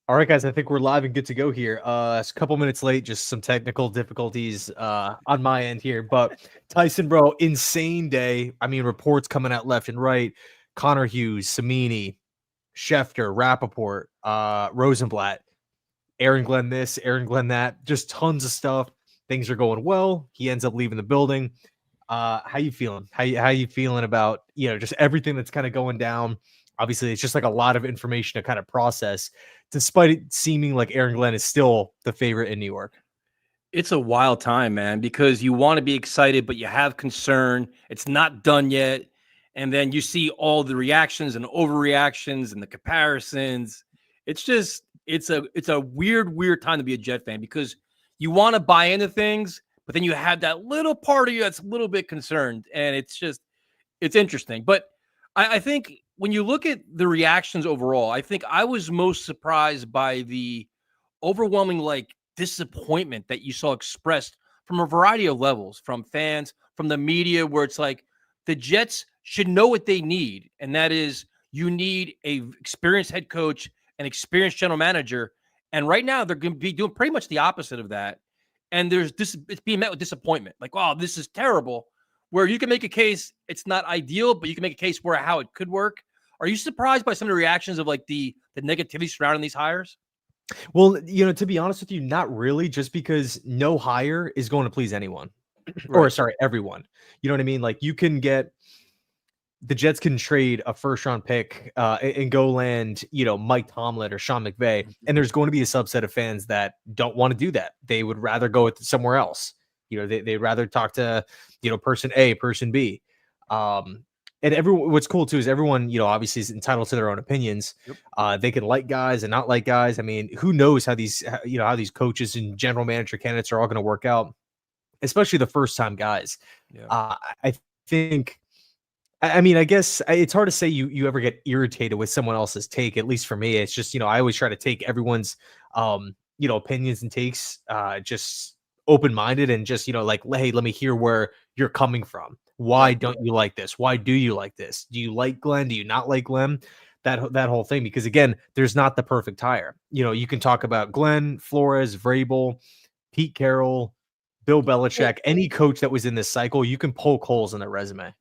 All right, guys, I think we're live and good to go here. It's a couple minutes late, just some technical difficulties on my end here. But Tyson, bro, insane day. I mean, reports coming out left and right. Connor Hughes, Samini, Schefter, Rappaport, Rosenblatt, Aaron Glenn this, Aaron Glenn that. Just tons of stuff. Things are going well. He ends up leaving the building. How you feeling? How you feeling about just everything that's kind of going down? Obviously, it's just like a lot of information to kind of process, despite it seeming like Aaron Glenn is still the favorite in New York. It's a wild time, man, because you want to be excited, but you have concern. It's not done yet. And then you see all the reactions and overreactions and the comparisons. It's a weird time to be a Jet fan because you want to buy into things, but then you have that little part of you that's a little bit concerned. And it's interesting. But I think when you look at the reactions overall, I think I was most surprised by the overwhelming disappointment that you saw expressed from a variety of levels, from fans, from the media, where it's like the Jets should know what they need, and that is you need a experienced head coach, an experienced general manager, and right now they're going to be doing pretty much the opposite of that. And it's being met with disappointment, like, "Oh, this is terrible." Where you can make a case it's not ideal, but you can make a case where how it could work. Are you surprised by some of the reactions of like the negativity surrounding these hires? Well, to be honest with you, not really, just because no hire is going to please anyone. Or Right. sorry, everyone. You know what I mean? Like the Jets can trade a first round pick and go land, Mike Tomlin or Sean McVay. And there's going to be a subset of fans that don't want to do that. They would rather go with somewhere else. They'd rather talk to, person A, person B. And everyone, what's cool too is everyone, obviously is entitled to their own opinions. Yep. They can like guys and not like guys. I mean, who knows how these coaches and general manager candidates are all going to work out, especially the first time guys. Yeah. I think, I mean, I guess it's hard to say you ever get irritated with someone else's take. At least for me, it's just, I always try to take everyone's, opinions and takes, just open-minded and just, like, hey, let me hear where you're coming from. Why Right. don't you like this? Why do you like this? Do you like Glenn? Do you not like Glenn? That whole thing, because again, there's not the perfect hire. You can talk about Glenn, Flores, Vrabel, Pete Carroll, Bill Well, Belichick, any coach that was in this cycle, you can poke holes in their resume.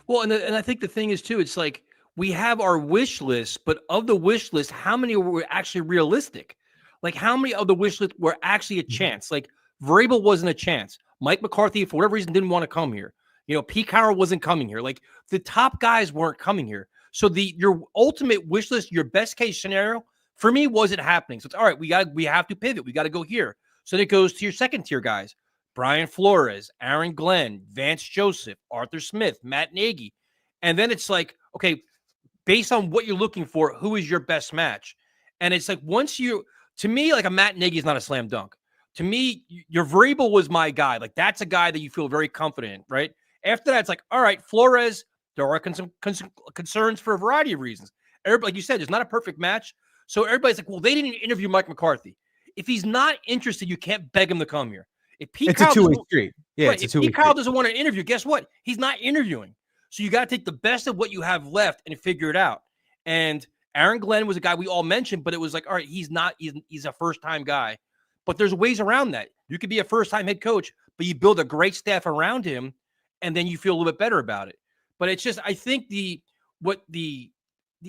and I think the thing is too, it's like we have our wish list, but of the wish list, how many were actually realistic? Like how many of the wish list were actually a chance? Like Vrabel wasn't a chance. Mike McCarthy, for whatever reason, didn't want to come here. Pete Carroll wasn't coming here. Like the top guys weren't coming here. So your ultimate wish list, your best case scenario, for me, wasn't happening. So it's all right. We have to pivot. We got to go here. So then it goes to your second tier guys. Brian Flores, Aaron Glenn, Vance Joseph, Arthur Smith, Matt Nagy. And then it's like, okay, based on what you're looking for, who is your best match? And it's like to me, like a Matt Nagy is not a slam dunk. To me, your Vrabel was my guy. Like that's a guy that you feel very confident in, right? After that, it's like, all right, Flores, there are concerns for a variety of reasons. Everybody, like you said, there's not a perfect match. So everybody's like, well, they didn't interview Mike McCarthy. If he's not interested, you can't beg him to come here. If Pete It's a Carroll two-way doesn't, street. Yeah, right, it's a if two-way Pete Carroll street. doesn't want to interview, guess what? He's not interviewing. So you got to take the best of what you have left and figure it out. And Aaron Glenn was a guy we all mentioned, but it was like, all right, he's a first-time guy. But there's ways around that. You could be a first-time head coach, but you build a great staff around him, and then you feel a little bit better about it. But it's just, I think the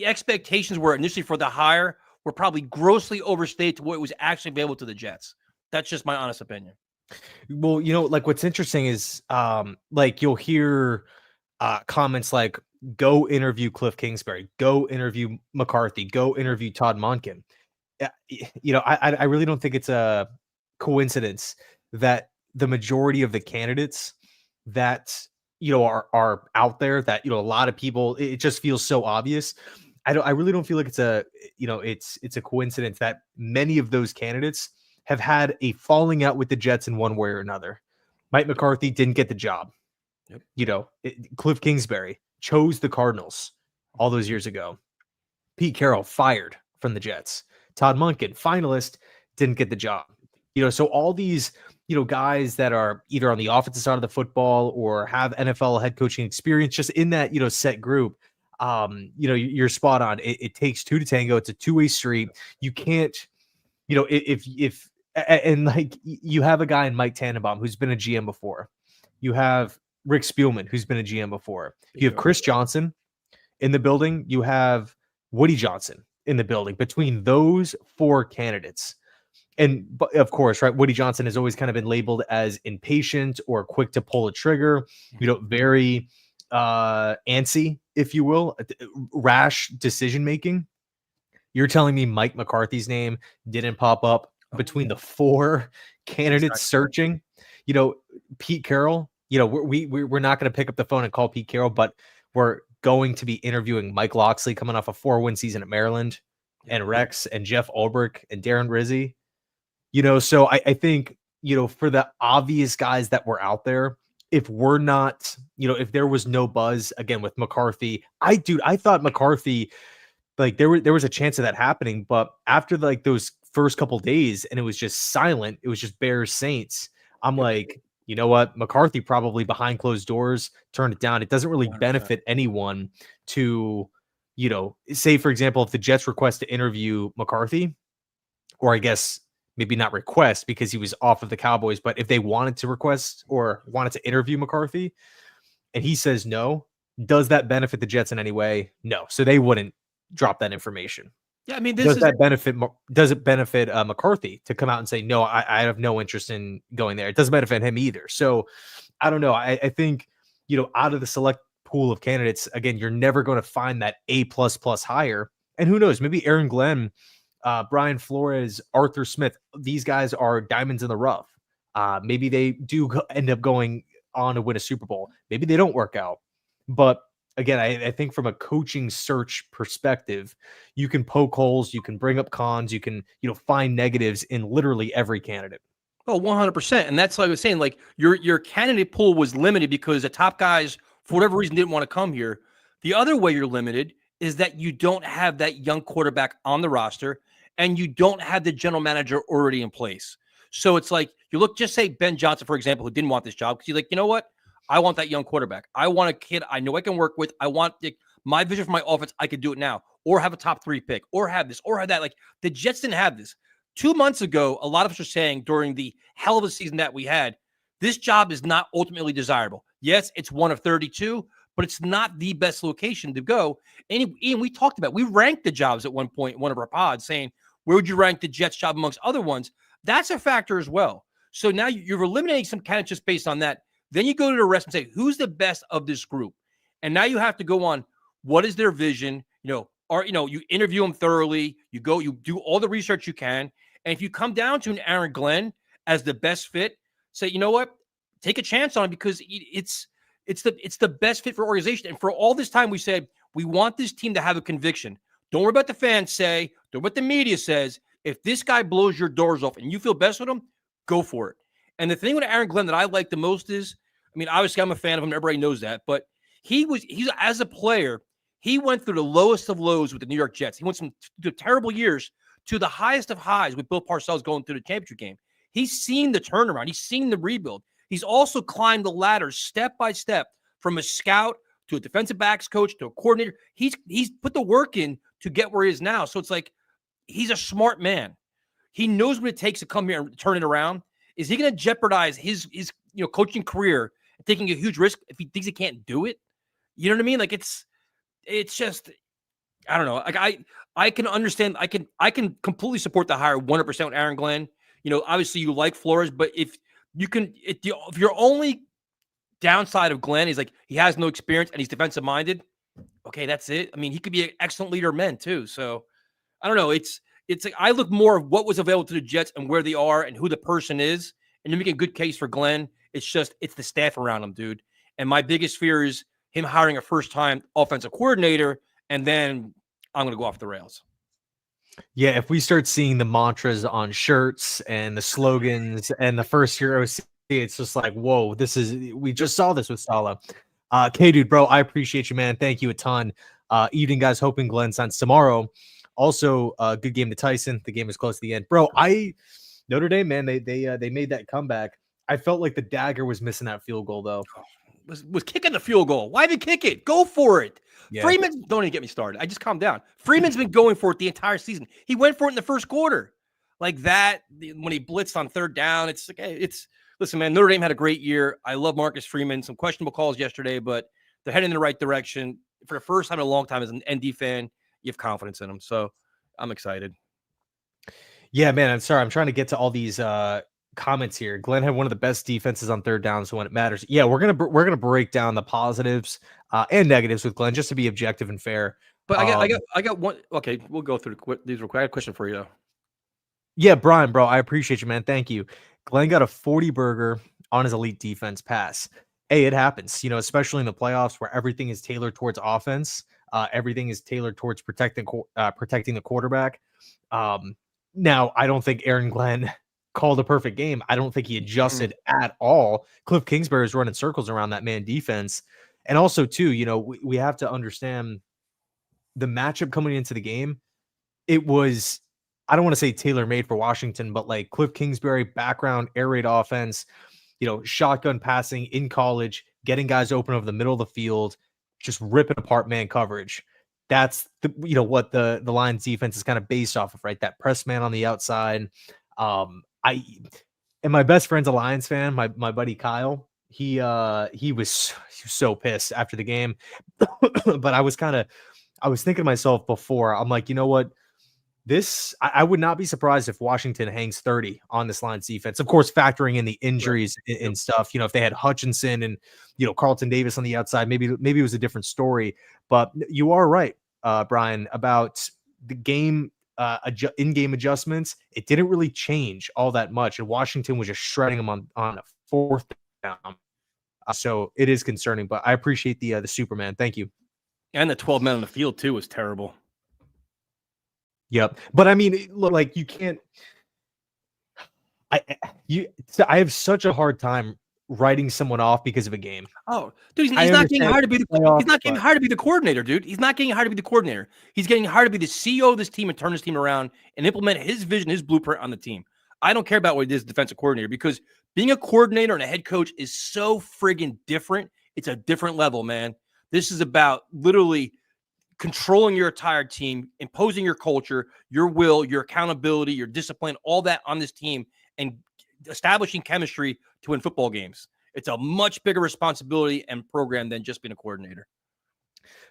expectations were initially for the hire were probably grossly overstated to what was actually available to the Jets. That's just my honest opinion. Well, like what's interesting is like you'll hear comments like go interview Cliff Kingsbury, go interview McCarthy, go interview Todd Monken. I really don't think it's a coincidence that the majority of the candidates that are out there, that a lot of people, it just feels so obvious. I really don't feel like it's a coincidence that many of those candidates have had a falling out with the Jets in one way or another. Mike McCarthy didn't get the job. Yep. Cliff Kingsbury chose the Cardinals all those years ago. Pete Carroll fired from the Jets. Todd Monken, finalist, didn't get the job. So all these, guys that are either on the offensive side of the football or have NFL head coaching experience, just in that, set group, you're spot on. It takes two to tango. It's a two-way street. You can't you know, if and like you have a guy in Mike Tannenbaum who's been a GM before. You have Rick Spielman who's been a GM before. You have Bingo. Chris Johnson in the building. You have Woody Johnson in the building. Between those four candidates, and of course, right, Woody Johnson has always kind of been labeled as impatient or quick to pull a trigger, you know, very antsy, if you will, rash decision making. You're telling me Mike McCarthy's name didn't pop up Oh, between the four candidates exactly. searching? You know, Pete Carroll, you know, we're not going to pick up the phone and call Pete Carroll, but we're going to be interviewing Mike Loxley coming off a 4-win season at Maryland, Yep. and Rex and Jeff Ulbrich and Darren Rizzi. You know, so I think, you know, for the obvious guys that were out there, if we're not, you know, if there was no buzz again with McCarthy, I thought McCarthy, like there was a chance of that happening, but after like those first couple days and it was just silent, it was just Bears Saints. I'm Yep. like, you know what? McCarthy probably behind closed doors turned it down. It doesn't really 100%. benefit anyone to, you know, say for example, if the Jets request to interview McCarthy, or I guess maybe not request because he was off of the Cowboys, but if they wanted to request or wanted to interview McCarthy and he says no, does that benefit the Jets in any way? No. So they wouldn't drop that information. Yeah, I mean, this is Does it benefit McCarthy to come out and say, no, I have no interest in going there? It doesn't benefit him either. So I don't know. I think, you know, out of the select pool of candidates, again, you're never going to find that A++ higher. And who knows, maybe Aaron Glenn, Brian Flores, Arthur Smith, these guys are diamonds in the rough. Maybe they do end up going on to win a Super Bowl. Maybe they don't work out. But again, I think from a coaching search perspective, you can poke holes, you can bring up cons, you can, you know, find negatives in literally every candidate. Oh, 100%. And that's like I was saying, like your candidate pool was limited because the top guys, for whatever reason, didn't want to come here. The other way you're limited is that you don't have that young quarterback on the roster and you don't have the general manager already in place. So it's like you look, just say Ben Johnson, for example, who didn't want this job because he's like, you know what? I want that young quarterback. I want a kid I know I can work with. I want my vision for my offense. I could do it now, or have a top 3 pick, or have this, or have that. Like the Jets didn't have this. 2 months ago, a lot of us are saying during the hell of a season that we had, this job is not ultimately desirable. Yes, it's one of 32, but it's not the best location to go. And Ian, we talked about, we ranked the jobs at one point in one of our pods saying, where would you rank the Jets job amongst other ones? That's a factor as well. So now you're eliminating some candidates just based on that. Then you go to the rest and say, who's the best of this group? And now you have to go on, what is their vision? You interview them thoroughly. You do all the research you can. And if you come down to an Aaron Glenn as the best fit, say, you know what, take a chance on it because it's the best fit for organization. And for all this time, we said we want this team to have a conviction. Don't worry about the fans say. Don't worry what the media says. If this guy blows your doors off and you feel best with him, go for it. And the thing with Aaron Glenn that I like the most is, I mean, obviously I'm a fan of him. Everybody knows that, but he's as a player, he went through the lowest of lows with the New York Jets. He went from the terrible years to the highest of highs with Bill Parcells going through the championship game. He's seen the turnaround. He's seen the rebuild. He's also climbed the ladder step by step from a scout to a defensive backs coach to a coordinator. He's put the work in to get where he is now. So it's like he's a smart man. He knows what it takes to come here and turn it around. Is he going to jeopardize his coaching career and taking a huge risk if he thinks he can't do it? You know what I mean? Like it's just, I don't know. Like I can understand. I can completely support the hire 100% with Aaron Glenn. You know, obviously you like Flores, but if your only downside of Glenn is like he has no experience and he's defensive minded, okay, that's it. I mean, he could be an excellent leader of men too. So I don't know. It's like I look more of what was available to the Jets and where they are and who the person is, and you make a good case for Glenn. It's the staff around him, dude. And my biggest fear is him hiring a first-time offensive coordinator, and then I'm going to go off the rails. Yeah, if we start seeing the mantras on shirts and the slogans and the first-year OC, it's just like, whoa, we just saw this with Saleh. Dude, bro, I appreciate you, man. Thank you a ton. Evening, guys. Hoping Glenn signs tomorrow. Also, good game to Tyson. The game is close to the end, bro. Notre Dame, man, they made that comeback. I felt like the dagger was missing that field goal though. Was kicking the field goal. Why did kick it? Go for it. Yeah. Freeman, don't even get me started. I just calmed down. Freeman's been going for it the entire season. He went for it in the first quarter. like that. When he blitzed on third down, it's like, hey, listen, man, Notre Dame had a great year. I love Marcus Freeman. Some questionable calls yesterday, but they're heading in the right direction. For the first time in a long time as an ND fan, you have confidence in them. So I'm excited. Yeah, man. I'm sorry. I'm trying to get to all these comments here. Glenn had one of the best defenses on third down, so when it matters, yeah, we're gonna break down the positives and negatives with Glenn just to be objective and fair. But I got one. Okay, we'll go through these real quick. I have a question for you though. Yeah, Brian, bro, I appreciate you, man. Thank you. Glenn got a 40 burger on his elite defense pass. Hey, it happens, especially in the playoffs where everything is tailored towards offense. Everything is tailored towards protecting the quarterback. Now, I don't think Aaron Glenn called a perfect game. I don't think he adjusted at all. Cliff Kingsbury is running circles around that man defense. And also, too, we have to understand the matchup coming into the game. It was, I don't want to say tailor-made for Washington, but like Cliff Kingsbury background, air raid offense, shotgun passing in college, getting guys open over the middle of the field, just ripping apart man coverage. That's what the Lions defense is kind of based off of, right? That press man on the outside. And my best friend's a Lions fan, my buddy Kyle. He was so pissed after the game. But I was thinking to myself before, I'm like, you know what? I would not be surprised if Washington hangs 30 on this Lions defense. Of course, factoring in the injuries and stuff. If they had Hutchinson and Carlton Davis on the outside, maybe it was a different story. But you are right, Brian, about the game in-game adjustments. It didn't really change all that much, and Washington was just shredding them on a fourth down. So it is concerning. But I appreciate the Superman. Thank you. And the 12 men on the field too was terrible. Yep. But I mean, like you can't. I have such a hard time writing someone off because of a game. Oh, dude, he's not getting hired to be the coordinator, dude. He's not getting hired to be the coordinator. He's getting hired to be the CEO of this team and turn this team around and implement his vision, his blueprint on the team. I don't care about what it is, defensive coordinator, because being a coordinator and a head coach is so friggin' different. It's a different level, man. This is about literally controlling your entire team, imposing your culture, your will, your accountability, your discipline, all that on this team, and establishing chemistry to win football games. It's a much bigger responsibility and program than just being a coordinator.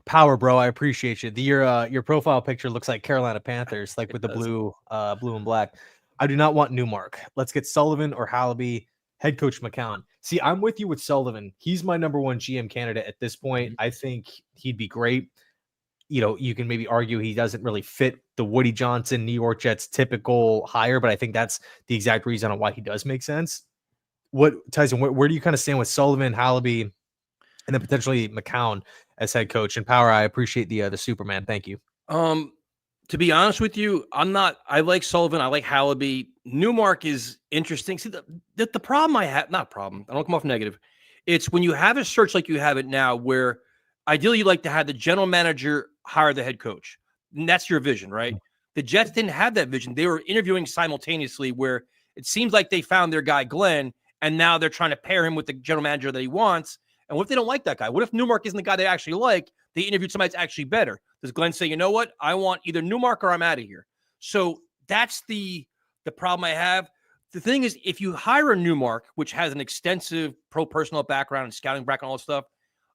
Power, bro. I appreciate you. Your profile picture looks like Carolina Panthers, like with the blue and black. I do not want Newmark. Let's get Sullivan or Hallaby, head coach McCown. See, I'm with you with Sullivan. He's my number one GM candidate at this point. I think he'd be great. You can maybe argue he doesn't really fit the Woody Johnson, New York Jets typical hire, but I think that's the exact reason on why he does make sense. Tyson, where do you kind of stand with Sullivan, Hallaby, and then potentially McCown as head coach? And Power, I appreciate the Superman. Thank you. To be honest with you, I like Sullivan. I like Hallaby. Newmark is interesting. See, the problem I have, not problem, I don't come off negative. It's when you have a search like you have it now, where ideally you like to have the general manager hire the head coach. And that's your vision, right? The Jets didn't have that vision. They were interviewing simultaneously, where it seems like they found their guy, Glenn, and now they're trying to pair him with the general manager that he wants. And what if they don't like that guy? What if Newmark isn't the guy they actually like? They interviewed somebody that's actually better. Does Glenn say, you know what? I want either Newmark or I'm out of here. So that's the problem I have. The thing is, if you hire a Newmark, which has an extensive pro personnel background and scouting background and all that stuff,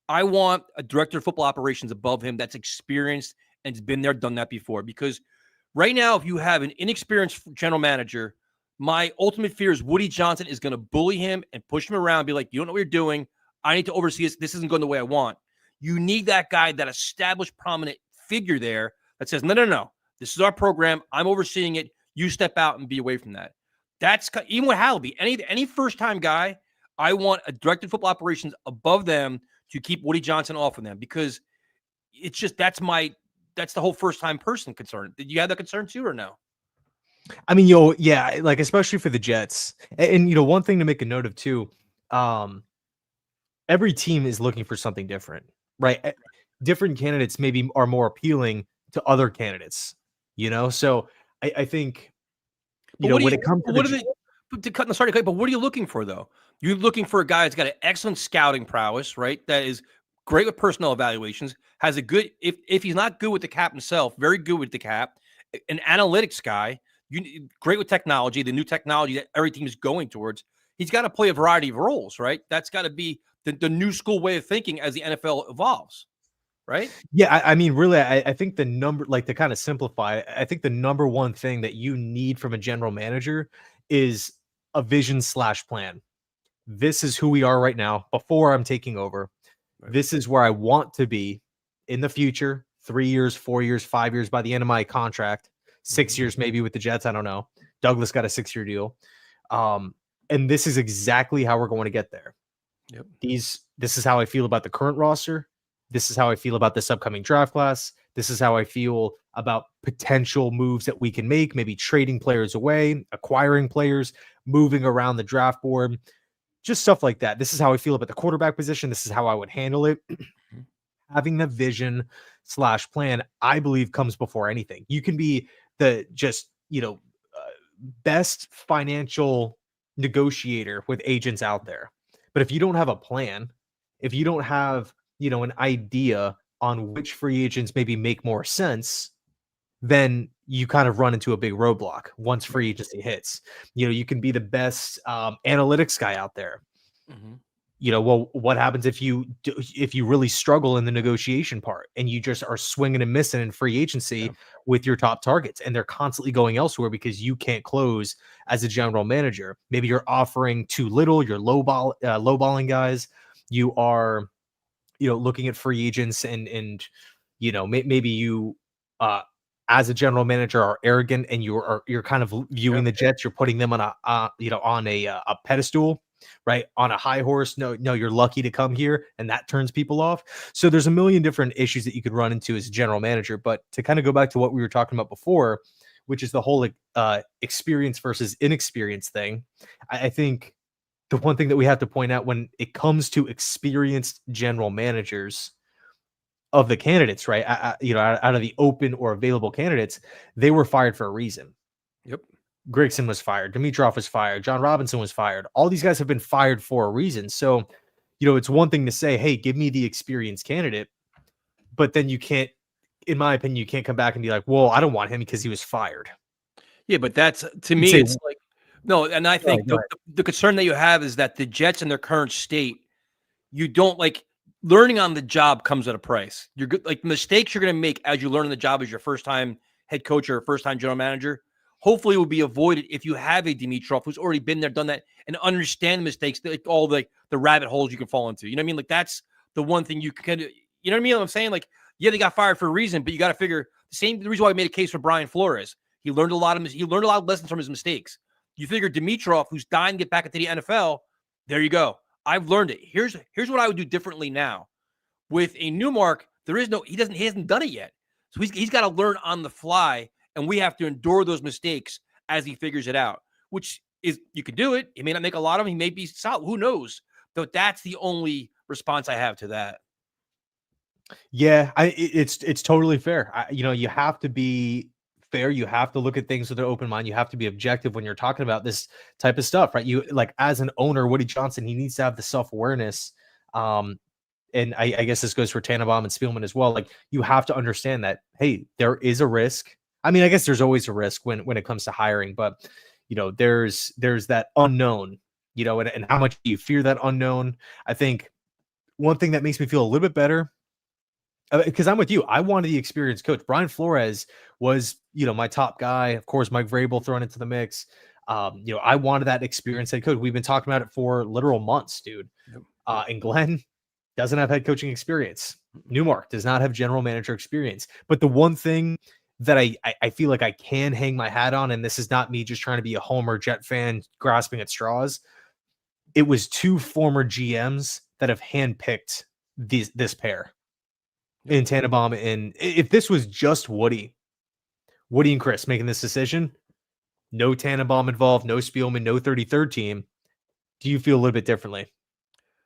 I want a director of football operations above him that's experienced and has been there, done that before. Because right now, if you have an inexperienced general manager, my ultimate fear is Woody Johnson is going to bully him and push him around, be like, you don't know what you're doing. I need to oversee this. This isn't going the way I want. You need that guy, that established, prominent figure there that says, no. This is our program. I'm overseeing it. You step out and be away from that. That's even with Hallaby. Any first-time guy, I want a director of football operations above them to keep Woody Johnson off of them, because it's just that's the whole first-time person concern. Did you have that concern too, or no? I mean, yeah, like especially for the Jets, and one thing to make a note of too, every team is looking for something different, right? Different candidates maybe are more appealing to other candidates, So I think when it comes to what are you looking for though? You're looking for a guy that's got an excellent scouting prowess, right? That is great with personnel evaluations, has a good, if he's not good with the cap himself, very good with the cap, an analytics guy great with technology, the new technology that every team is going towards. He's got to play a variety of roles, right? That's got to be the new school way of thinking as the NFL evolves, right? Yeah, I mean, really, I think the number, like to kind of simplify, I think the number one thing that you need from a general manager is a vision slash plan. This is who we are right now before I'm taking over. Right. This is where I want to be in the future, 3 years, 4 years, 5 years by the end of my contract, 6 years maybe with the Jets, I don't know. Douglas got a 6-year deal. Um, and this is exactly how we're going to get there. Yep. This is how I feel about the current roster. This is how I feel about this upcoming draft class. This is how I feel about potential moves that we can make, maybe trading players away, acquiring players, moving around the draft board, just stuff like that. This is how I feel about the quarterback position. This is how I would handle it. Having the vision slash plan, I believe, comes before anything. You can be the best financial negotiator with agents out there. But if you don't have a plan, if you don't have, an idea on which free agents maybe make more sense, then you kind of run into a big roadblock once free agency hits. You can be the best analytics guy out there. Well, what happens if you really struggle in the negotiation part and you just are swinging and missing in free agency with your top targets and they're constantly going elsewhere because you can't close as a general manager? Maybe you're offering too little, you're lowballing guys. You are, looking at free agents and maybe you as a general manager are arrogant and you're kind of viewing the Jets, you're putting them on a pedestal, right? On a high horse. No, you're lucky to come here, and that turns people off. So there's a million different issues that you could run into as a general manager. But to kind of go back to what we were talking about before, which is the whole experience versus inexperience thing, I think the one thing that we have to point out when it comes to experienced general managers of the candidates, right? Out of the open or available candidates, they were fired for a reason. Yep. Grigson was fired. Dimitroff was fired. John Robinson was fired. All these guys have been fired for a reason. So, it's one thing to say, hey, give me the experienced candidate, but then you can't, in my opinion, you can't come back and be like, well, I don't want him because he was fired. Yeah, but that's, to me, it's like, no, and I think the concern that you have is that the Jets in their current state, you don't like learning on the job comes at a price. You're good, like mistakes you're going to make as you learn on the job as your first time head coach or first time general manager. Hopefully, will be avoided if you have a Dimitroff who's already been there, done that, and understand the mistakes, like all the rabbit holes you can fall into. You know what I mean? Like that's the one thing you can. You know what I mean? I'm saying, like, yeah, they got fired for a reason, but you got to figure the reason why I made a case for Brian Flores. He learned a lot of lessons from his mistakes. You figure Dimitroff, who's dying to get back into the NFL, there you go. I've learned it. Here's what I would do differently now. With a Newmark, he hasn't done it yet. So he's got to learn on the fly, and we have to endure those mistakes as he figures it out, which is, you can do it. He may not make a lot of them. He may be solid. Who knows? But that's the only response I have to that. Yeah, it's totally fair. You have to be fair. You have to look at things with an open mind. You have to be objective when you're talking about this type of stuff, right? You, like, as an owner, Woody Johnson, he needs to have the self-awareness. And I guess this goes for Tannenbaum and Spielman as well. Like, you have to understand that, hey, there is a risk. I mean, I guess there's always a risk when it comes to hiring, but there's that unknown, and how much do you fear that unknown? I think one thing that makes me feel a little bit better, because I'm with you. I wanted the experienced coach. Brian Flores was, my top guy. Of course, Mike Vrabel thrown into the mix. I wanted that experienced head coach. We've been talking about it for literal months, dude. Yep. And Glenn doesn't have head coaching experience. Newmark does not have general manager experience. But the one thing that I feel like I can hang my hat on, and this is not me just trying to be a Homer Jet fan grasping at straws, it was 2 former GMs that have handpicked this pair. In Tannenbaum, and if this was just Woody and Chris making this decision, no Tannenbaum involved, no Spielman, no 33rd team, do you feel a little bit differently?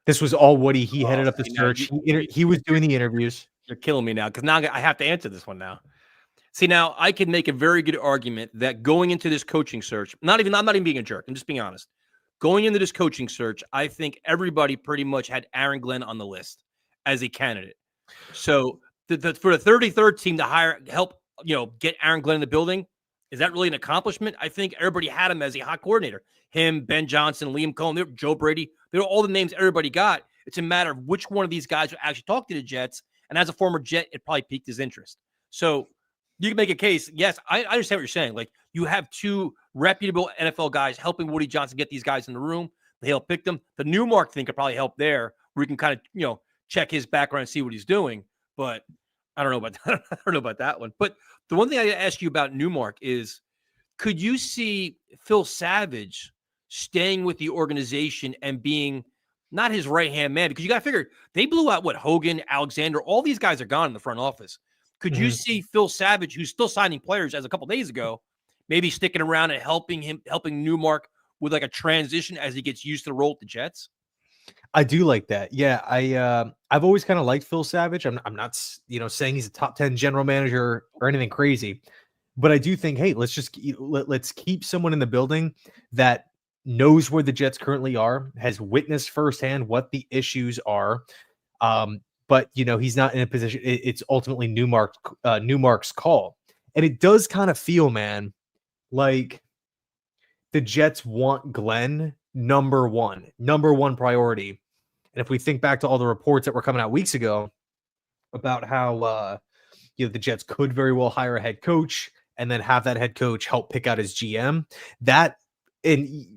This was all Woody. He headed up the search. He was doing the interviews. You're killing me now, because now I have to answer this one now. See, now I can make a very good argument that going into this coaching search, I'm not even being a jerk. I'm just being honest. Going into this coaching search, I think everybody pretty much had Aaron Glenn on the list as a candidate. So for the 33rd team to help get Aaron Glenn in the building, Is that really an accomplishment? I think everybody had him as a hot coordinator. Him, Ben Johnson, Liam Cohen, Joe Brady. They're all the names everybody got. It's a matter of which one of these guys would actually talk to the Jets. And as a former Jet, it probably piqued his interest. So you can make a case. Yes, I understand what you're saying. Like, you have two reputable NFL guys helping Woody Johnson get these guys in the room. They help pick them. The Newmark thing could probably help there, where you can kind of, check his background and see what he's doing. But I don't know about that. I don't know about that one. But the one thing I ask you about Newmark is, could you see Phil Savage staying with the organization and being not his right-hand man? Because you got to figure, they blew out Hogan, Alexander, all these guys are gone in the front office. Could you see Phil Savage, who's still signing players as a couple days ago, maybe sticking around and helping Newmark with like a transition as he gets used to the role at the Jets? I do like that. Yeah, I've always kind of liked Phil Savage. I'm not saying he's a top 10 general manager or anything crazy, but I do think, hey, let's keep someone in the building that knows where the Jets currently are, has witnessed firsthand what the issues are. But he's not in a position. It's ultimately Newmark's call, and it does kind of feel, man, like the Jets want Glenn number one priority. And if we think back to all the reports that were coming out weeks ago about how the Jets could very well hire a head coach and then have that head coach help pick out his GM, and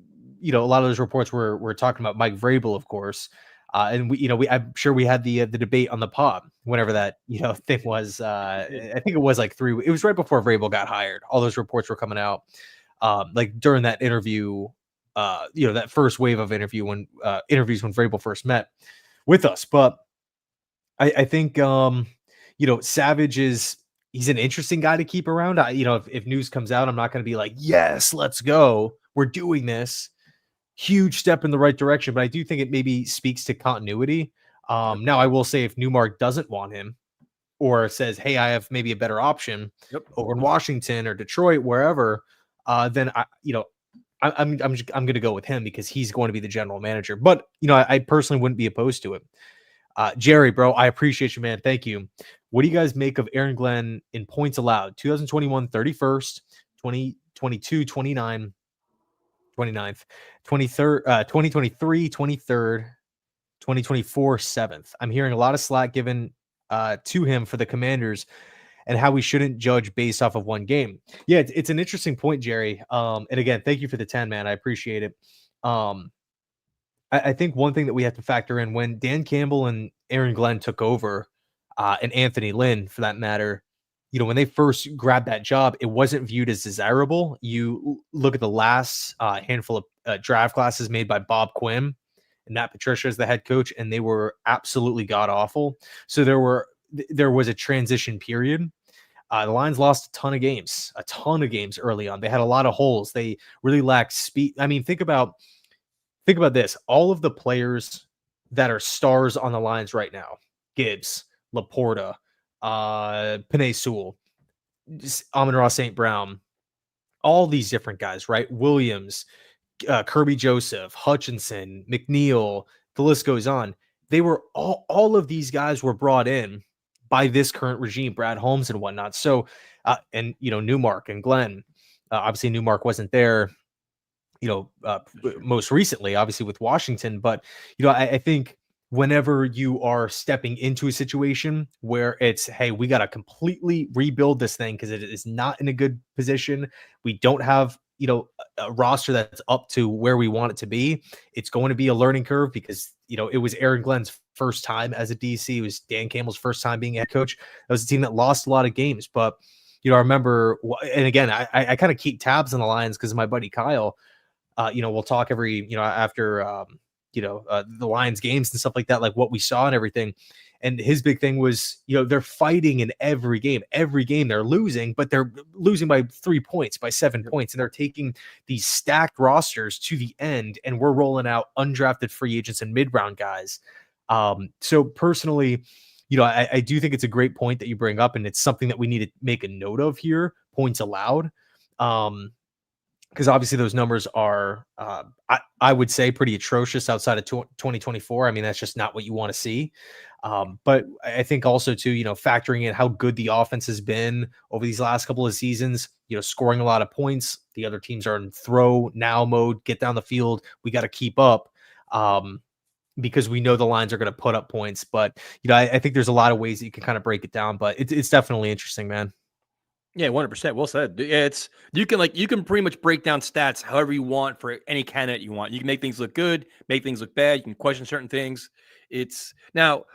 a lot of those reports were talking about Mike Vrabel, of course. And I'm sure we had the debate on the pod whenever that thing was. I think it was like it was right before Vrabel got hired. All those reports were coming out like during that interview. That first wave of interviews when Vrabel first met with us. But I think Savage he's an interesting guy to keep around. If news comes out, I'm not going to be like, yes, let's go, we're doing this. Huge step in the right direction, but I do think it maybe speaks to continuity. Now, I will say, if Newmark doesn't want him or says, hey, I have maybe a better option over in Washington or Detroit, wherever, then I'm going to go with him because he's going to be the general manager. But I personally wouldn't be opposed to it. Jerry, bro, I appreciate you, man. Thank you. What do you guys make of Aaron Glenn in points allowed? 2021 31st, 2022 29. 29th, 23rd, 2023, 23rd, 2024, 7th. I'm hearing a lot of slack given to him for the Commanders and how we shouldn't judge based off of one game. Yeah, it's an interesting point, Jerry. And again, thank you for the 10, man. I appreciate it. I think one thing that we have to factor in when Dan Campbell and Aaron Glenn took over, and Anthony Lynn, for that matter, when they first grabbed that job, it wasn't viewed as desirable. You look at the last handful of draft classes made by Bob Quinn and Matt Patricia as the head coach, and they were absolutely god awful. So there was a transition period. The Lions lost a ton of games early on. They had a lot of holes. They really lacked speed. I mean, think about this. All of the players that are stars on the Lions right now: Gibbs, Laporta, Penei Sewell, Amon-Ra St. Brown, all these different guys, right? Williams, Kirby Joseph, Hutchinson, McNeil, the list goes on. They were all of these guys were brought in by this current regime, Brad Holmes and whatnot. So, and Newmark and Glenn, obviously Newmark wasn't there, most recently, obviously with Washington, but I think whenever you are stepping into a situation where it's, hey, we got to completely rebuild this thing because it is not in a good position. We don't have, a roster that's up to where we want it to be. It's going to be a learning curve because, it was Aaron Glenn's first time as a DC. It was Dan Campbell's first time being a head coach. That was a team that lost a lot of games. But, I remember, and again, I kind of keep tabs on the Lions because of my buddy Kyle. We'll talk every, after, the Lions games and stuff like that, like what we saw and everything. And his big thing was, they're fighting in every game. Every game they're losing, but they're losing by 3 points, by 7 points. And they're taking these stacked rosters to the end, and we're rolling out undrafted free agents and mid-round guys. So personally, I do think it's a great point that you bring up, and it's something that we need to make a note of here, points allowed. Because because obviously those numbers are, I would say, pretty atrocious outside of 2024. I mean, that's just not what you want to see. But I think also too, factoring in how good the offense has been over these last couple of seasons, scoring a lot of points. The other teams are in throw now mode, get down the field. We got to keep up. Because we know the Lions are going to put up points. But, I think there's a lot of ways that you can kind of break it down, but it's definitely interesting, man. Yeah, 100%. Well said. Yeah, it's you can pretty much break down stats however you want for any candidate you want. You can make things look good, make things look bad. You can question certain things. It's now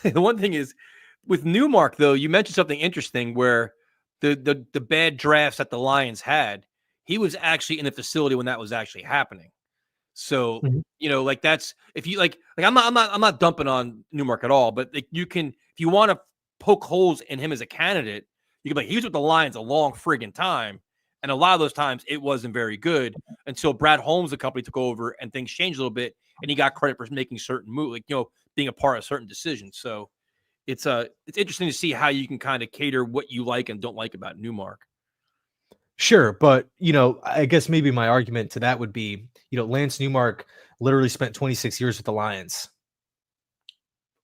the one thing is with Newmark though. You mentioned something interesting where the bad drafts that the Lions had, he was actually in the facility when that was actually happening. So Mhm. like that's if you like I'm not dumping on Newmark at all, but like you can if you want to poke holes in him as a candidate, you can be like he was with the Lions a long friggin' time, and a lot of those times it wasn't very good until Brad Holmes, the company, took over and things changed a little bit, and he got credit for making certain moves, like being a part of certain decisions. So it's interesting to see how you can kind of cater what you like and don't like about Newmark. Sure, but I guess maybe my argument to that would be, Lance Newmark literally spent 26 years with the Lions.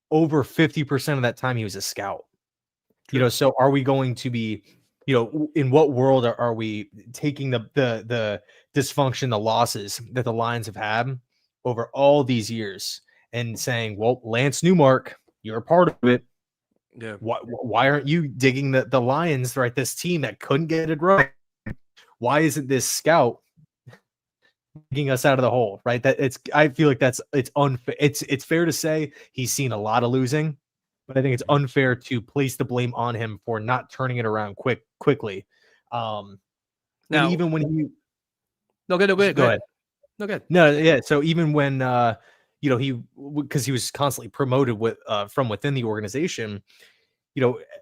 Over 50% of that time he was a scout. True. So are we going to be, in what world are we taking the dysfunction, the losses that the Lions have had over all these years and saying, well, Lance Newmark, you're a part of it. Yeah. Why aren't you digging the Lions, right? This team that couldn't get it right. Why isn't this scout digging us out of the hole, right? I feel like it's unfair. It's fair to say he's seen a lot of losing, but I think it's unfair to place the blame on him for not turning it around quickly. And Now, even when he no, go ahead. go ahead. No, good. No, yeah. So even when because he was constantly promoted from within the organization,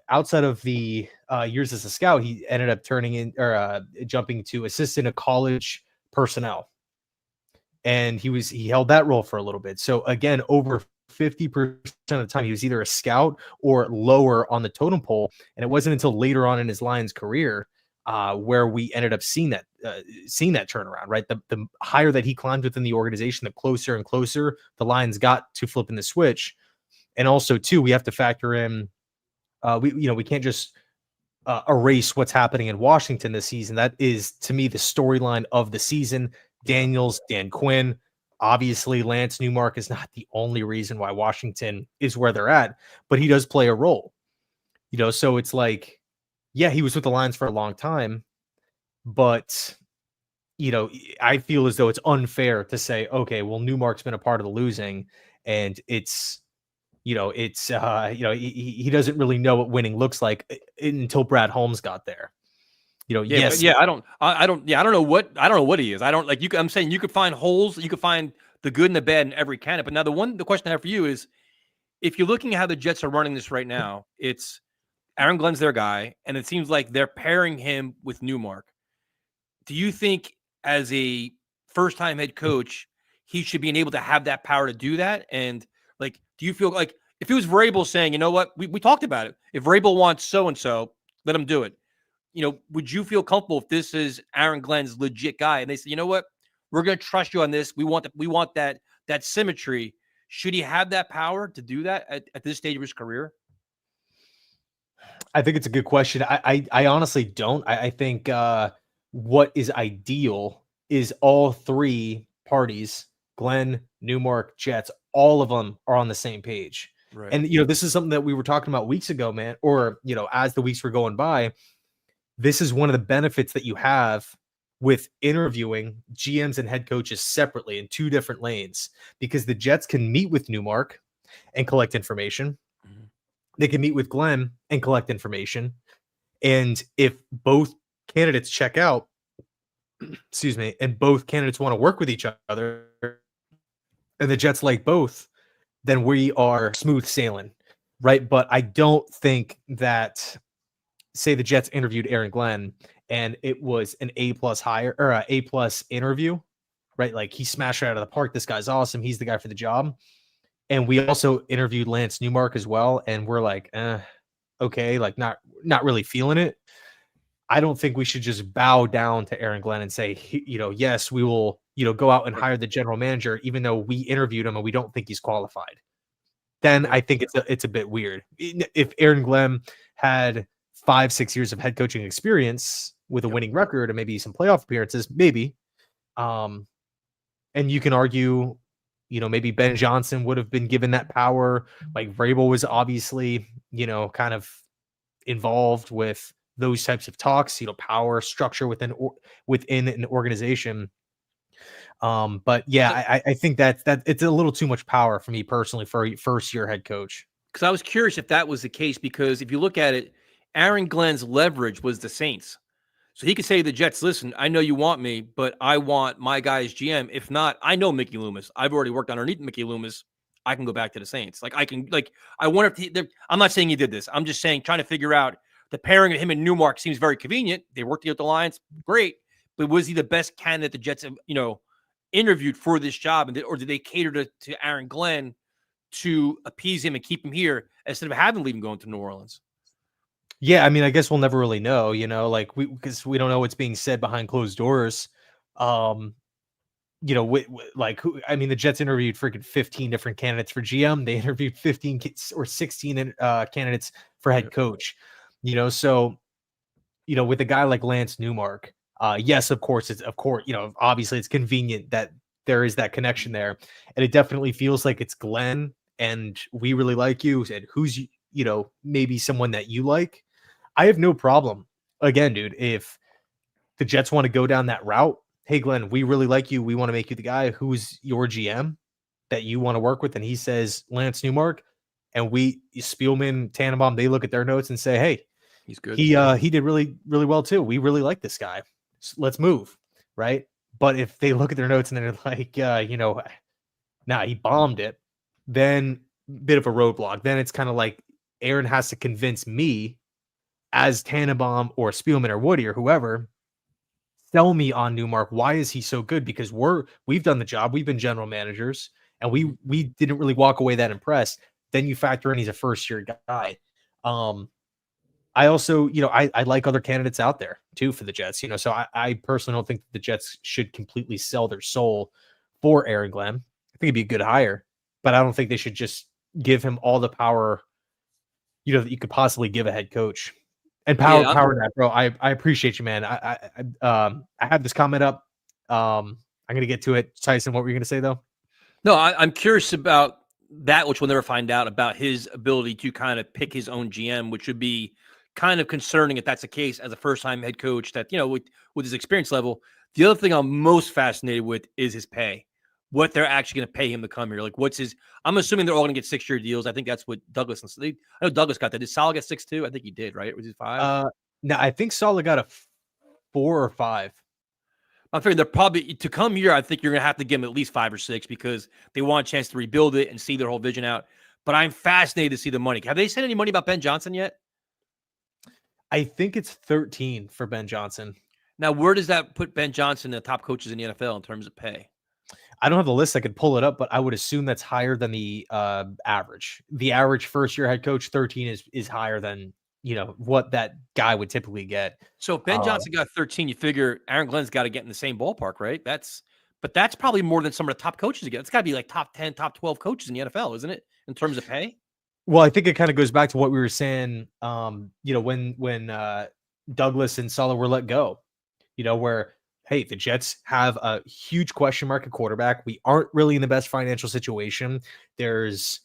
outside of the years as a scout, he ended up turning in or jumping to assistant of college personnel. And he held that role for a little bit. So again, over 50% of the time, he was either a scout or lower on the totem pole. And it wasn't until later on in his Lions career where we ended up seeing that turnaround, right? The higher that he climbed within the organization, the closer and closer the Lions got to flipping the switch. And also, too, we have to factor in we can't just erase what's happening in Washington this season. That is, to me, the storyline of the season. Daniels, Dan Quinn. Obviously, Lance Newmark is not the only reason why Washington is where they're at, but he does play a role. So it's like, yeah, he was with the Lions for a long time, but I feel as though it's unfair to say, okay, well, Newmark's been a part of the losing, and it's he doesn't really know what winning looks like until Brad Holmes got there. Yeah, but Yes. yeah, I don't know what he is. I don't like you. I'm saying you could find holes, you could find the good and the bad in every candidate. But now the question I have for you is, if you're looking at how the Jets are running this right now, it's Aaron Glenn's their guy, and it seems like they're pairing him with Newmark. Do you think, as a first-time head coach, he should be able to have that power to do that? And like, do you feel like if it was Vrabel saying, you know what, we talked about it. If Vrabel wants so and so, let him do it. Would you feel comfortable if this is Aaron Glenn's legit guy and they say, you know what, we're going to trust you on this. We want that symmetry. Should he have that power to do that at this stage of his career? I think it's a good question. I honestly don't. I think what is ideal is all three parties, Glenn, Newmark, Jets, all of them are on the same page. Right. And this is something that we were talking about weeks ago, man, or as the weeks were going by. This is one of the benefits that you have with interviewing GMs and head coaches separately in two different lanes, because the Jets can meet with Newmark and collect information. Mm-hmm. They can meet with Glenn and collect information. And if both candidates check out, excuse me, and both candidates want to work with each other, and the Jets like both, then we are smooth sailing, right? But I don't think that, say the Jets interviewed Aaron Glenn and it was an A+ hire or a A+ interview, right? Like he smashed it out of the park. This guy's awesome. He's the guy for the job. And we also interviewed Lance Newmark as well. And we're like, okay, like not really feeling it. I don't think we should just bow down to Aaron Glenn and say, yes, we will, go out and Right. hire the general manager, even though we interviewed him and we don't think he's qualified. Then Right. I think it's a bit weird. If Aaron Glenn had 5-6 years of head coaching experience with a Yep. winning record and maybe some playoff appearances, maybe. Um, and you can argue, maybe Ben Johnson would have been given that power. Like Vrabel was obviously, kind of involved with those types of talks, power structure within an organization. But yeah, I think that it's a little too much power for me personally for a first year head coach. Because I was curious if that was the case, because if you look at it, Aaron Glenn's leverage was the Saints. So he could say to the Jets, listen, I know you want me, but I want my guy as GM. If not, I know Mickey Loomis. I've already worked underneath Mickey Loomis. I can go back to the Saints. I wonder if I'm not saying he did this. I'm just saying, trying to figure out the pairing of him and Newmark seems very convenient. They worked together with the Lions. Great. But was he the best candidate the Jets, interviewed for this job? Or did they cater to Aaron Glenn to appease him and keep him here instead of having leave him going to New Orleans? Yeah, I mean, I guess we'll never really know, because we don't know what's being said behind closed doors. Um, I mean, the Jets interviewed freaking 15 different candidates for GM. They interviewed 15 or 16 candidates for head coach. So with a guy like Lance Newmark, yes, of course, obviously it's convenient that there is that connection there, and it definitely feels like it's Glenn, and we really like you, and who's maybe someone that you like. I have no problem. Again, dude, if the Jets want to go down that route, hey, Glenn, we really like you. We want to make you the guy who's your GM that you want to work with. And he says Lance Newmark, and Spielman, Tannenbaum, they look at their notes and say, hey, He's good. he did really, really well too. We really like this guy. So let's move. Right. But if they look at their notes and they're like, nah, he bombed it, then bit of a roadblock. Then it's kind of like Aaron has to convince me as Tannenbaum or Spielman or Woody or whoever, sell me on Newmark. Why is he so good? Because we've done the job. We've been general managers, and we didn't really walk away that impressed. Then you factor in he's a first year guy. I also, I like other candidates out there too for the Jets. So I personally don't think the Jets should completely sell their soul for Aaron Glenn. I think it'd be a good hire, but I don't think they should just give him all the power, that you could possibly give a head coach. And power that, bro. I appreciate you, man. I have this comment up. I'm gonna get to it. Tyson, what were you gonna say though? No, I'm curious about that, which we'll never find out, about his ability to kind of pick his own GM, which would be kind of concerning if that's the case as a first-time head coach that, with his experience level. The other thing I'm most fascinated with is his pay, what they're actually going to pay him to come here. Like, I'm assuming they're all going to get 6-year deals. I think that's what Douglas, I know Douglas got that. Did Saleh get 6 too? I think he did, right? Was he 5? No, I think Saleh got a 4 or 5. I'm figuring they're probably, to come here, I think you're going to have to give them at least 5 or 6 because they want a chance to rebuild it and see their whole vision out. But I'm fascinated to see the money. Have they said any money about Ben Johnson yet? I think it's 13 for Ben Johnson. Now, where does that put Ben Johnson, the top coaches in the NFL, in terms of pay? I don't have the list. I could pull it up, but I would assume that's higher than the average. The average first-year head coach, 13 is higher than what that guy would typically get. So if Ben Johnson got 13, you figure Aaron Glenn's got to get in the same ballpark, right? That's probably more than some of the top coaches get. It's got to be like top 10, top 12 coaches in the NFL, isn't it? In terms of pay? Well, I think it kind of goes back to what we were saying, when Douglas and Saleh were let go, where, hey, the Jets have a huge question mark at quarterback. We aren't really in the best financial situation. There's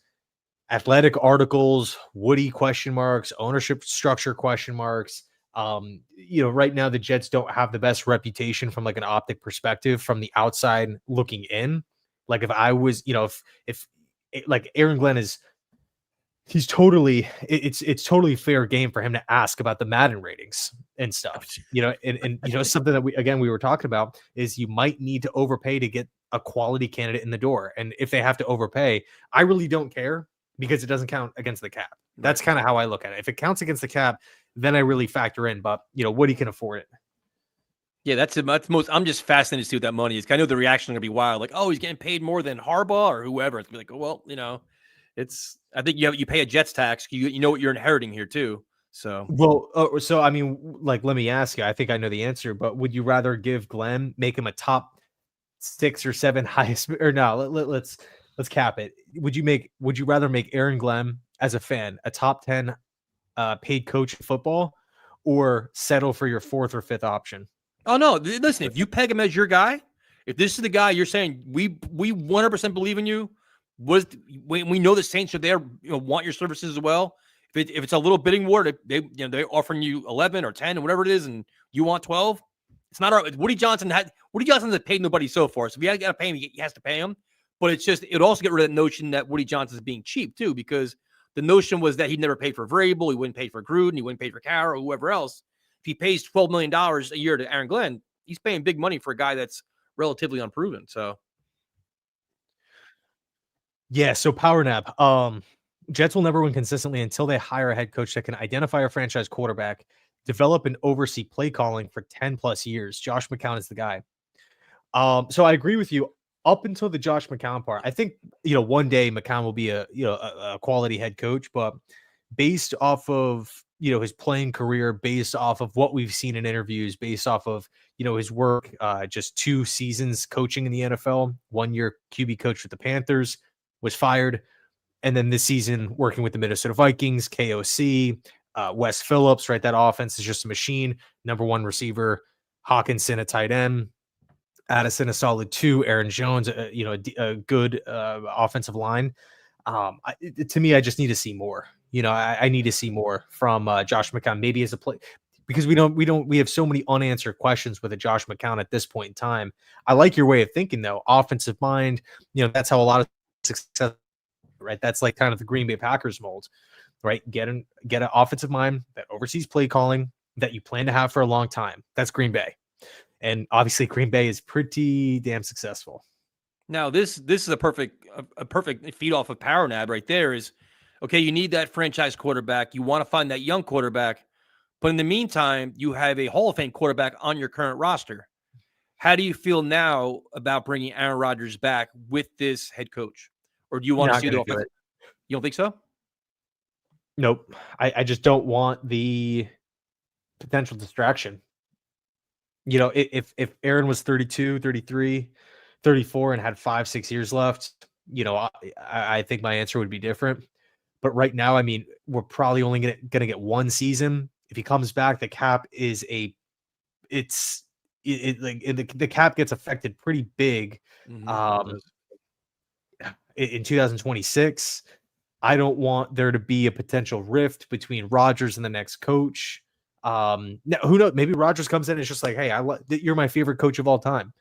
athletic articles, Woody question marks, ownership structure question marks. Right now the Jets don't have the best reputation from like an optic perspective from the outside looking in. Like if I was, if like Aaron Glenn it's totally fair game for him to ask about the Madden ratings and stuff, and something that we were talking about is you might need to overpay to get a quality candidate in the door. And if they have to overpay, I really don't care because it doesn't count against the cap. That's kind of how I look at it. If it counts against the cap, then I really factor in, but Woody can afford it. Yeah, that's most. I'm just fascinated to see what that money is. I know the reaction is gonna be wild, like, oh, he's getting paid more than Harbaugh or whoever. It's gonna be like, oh, well, it's. I think you pay a Jets tax. You know what you're inheriting here too. So, Well, so I mean, like, let me ask you. I think I know the answer, but would you rather give Glenn, make him a top 6 or 7 highest, or no? Let's cap it. Would you rather make Aaron Glenn as a fan a top 10 paid coach in football, or settle for your 4th or 5th option? oh no, listen, if you peg him as your guy, if this is the guy you're saying we 100% believe in you, we know the Saints are there, want your services as well. If it's a little bidding war, they're offering you 11 or 10 or whatever it is, and you want 12. It's not our Woody Johnson has paid nobody so far. So if you got to pay him, he has to pay him. But it's just it also get rid of the notion that Woody Johnson is being cheap too, because the notion was that he never paid for Vrabel, he wouldn't pay for Gruden, he wouldn't pay for Carroll or whoever else. If he pays $12 million a year to Aaron Glenn, he's paying big money for a guy that's relatively unproven. So, Yeah, so power nap. Jets will never win consistently until they hire a head coach that can identify a franchise quarterback, develop and oversee play calling for 10 plus years. Josh McCown is the guy. So I agree with you up until the Josh McCown part. I think, one day McCown will be a quality head coach, but based off of, his playing career, based off of what we've seen in interviews, based off of, his work, just 2 seasons coaching in the NFL, 1 year QB coach with the Panthers, was fired. And then this season working with the Minnesota Vikings, KOC, Wes Phillips, right? That offense is just a machine. Number 1 receiver, Hawkinson, a tight end, Addison, a solid 2, Aaron Jones, a good offensive line. To me, I just need to see more. I need to see more from Josh McCown, maybe as a play, because we have so many unanswered questions with a Josh McCown at this point in time. I like your way of thinking though. Offensive mind, that's how a lot of success, right? That's like kind of the Green Bay Packers mold, right? Get an offensive mind that oversees play calling that you plan to have for a long time. That's Green Bay. And obviously Green Bay is pretty damn successful. now this is a perfect feed off of Power Nab right there. Is okay. You need that franchise quarterback. You want to find that young quarterback, but in the meantime, you have a Hall of Fame quarterback on your current roster. How do you feel now about bringing Aaron Rodgers back with this head coach, or do you want to see the offense? You don't think so? Nope. I just don't want the potential distraction. If Aaron was 32, 33, 34 and had 5-6 years left, I think my answer would be different. But right now, I mean, we're probably only going to get 1 season. If he comes back, the cap is the cap gets affected pretty big in 2026. I don't want there to be a potential rift between Rodgers and the next coach. Now, who knows? Maybe Rodgers comes in and it's just like, hey, you're my favorite coach of all time.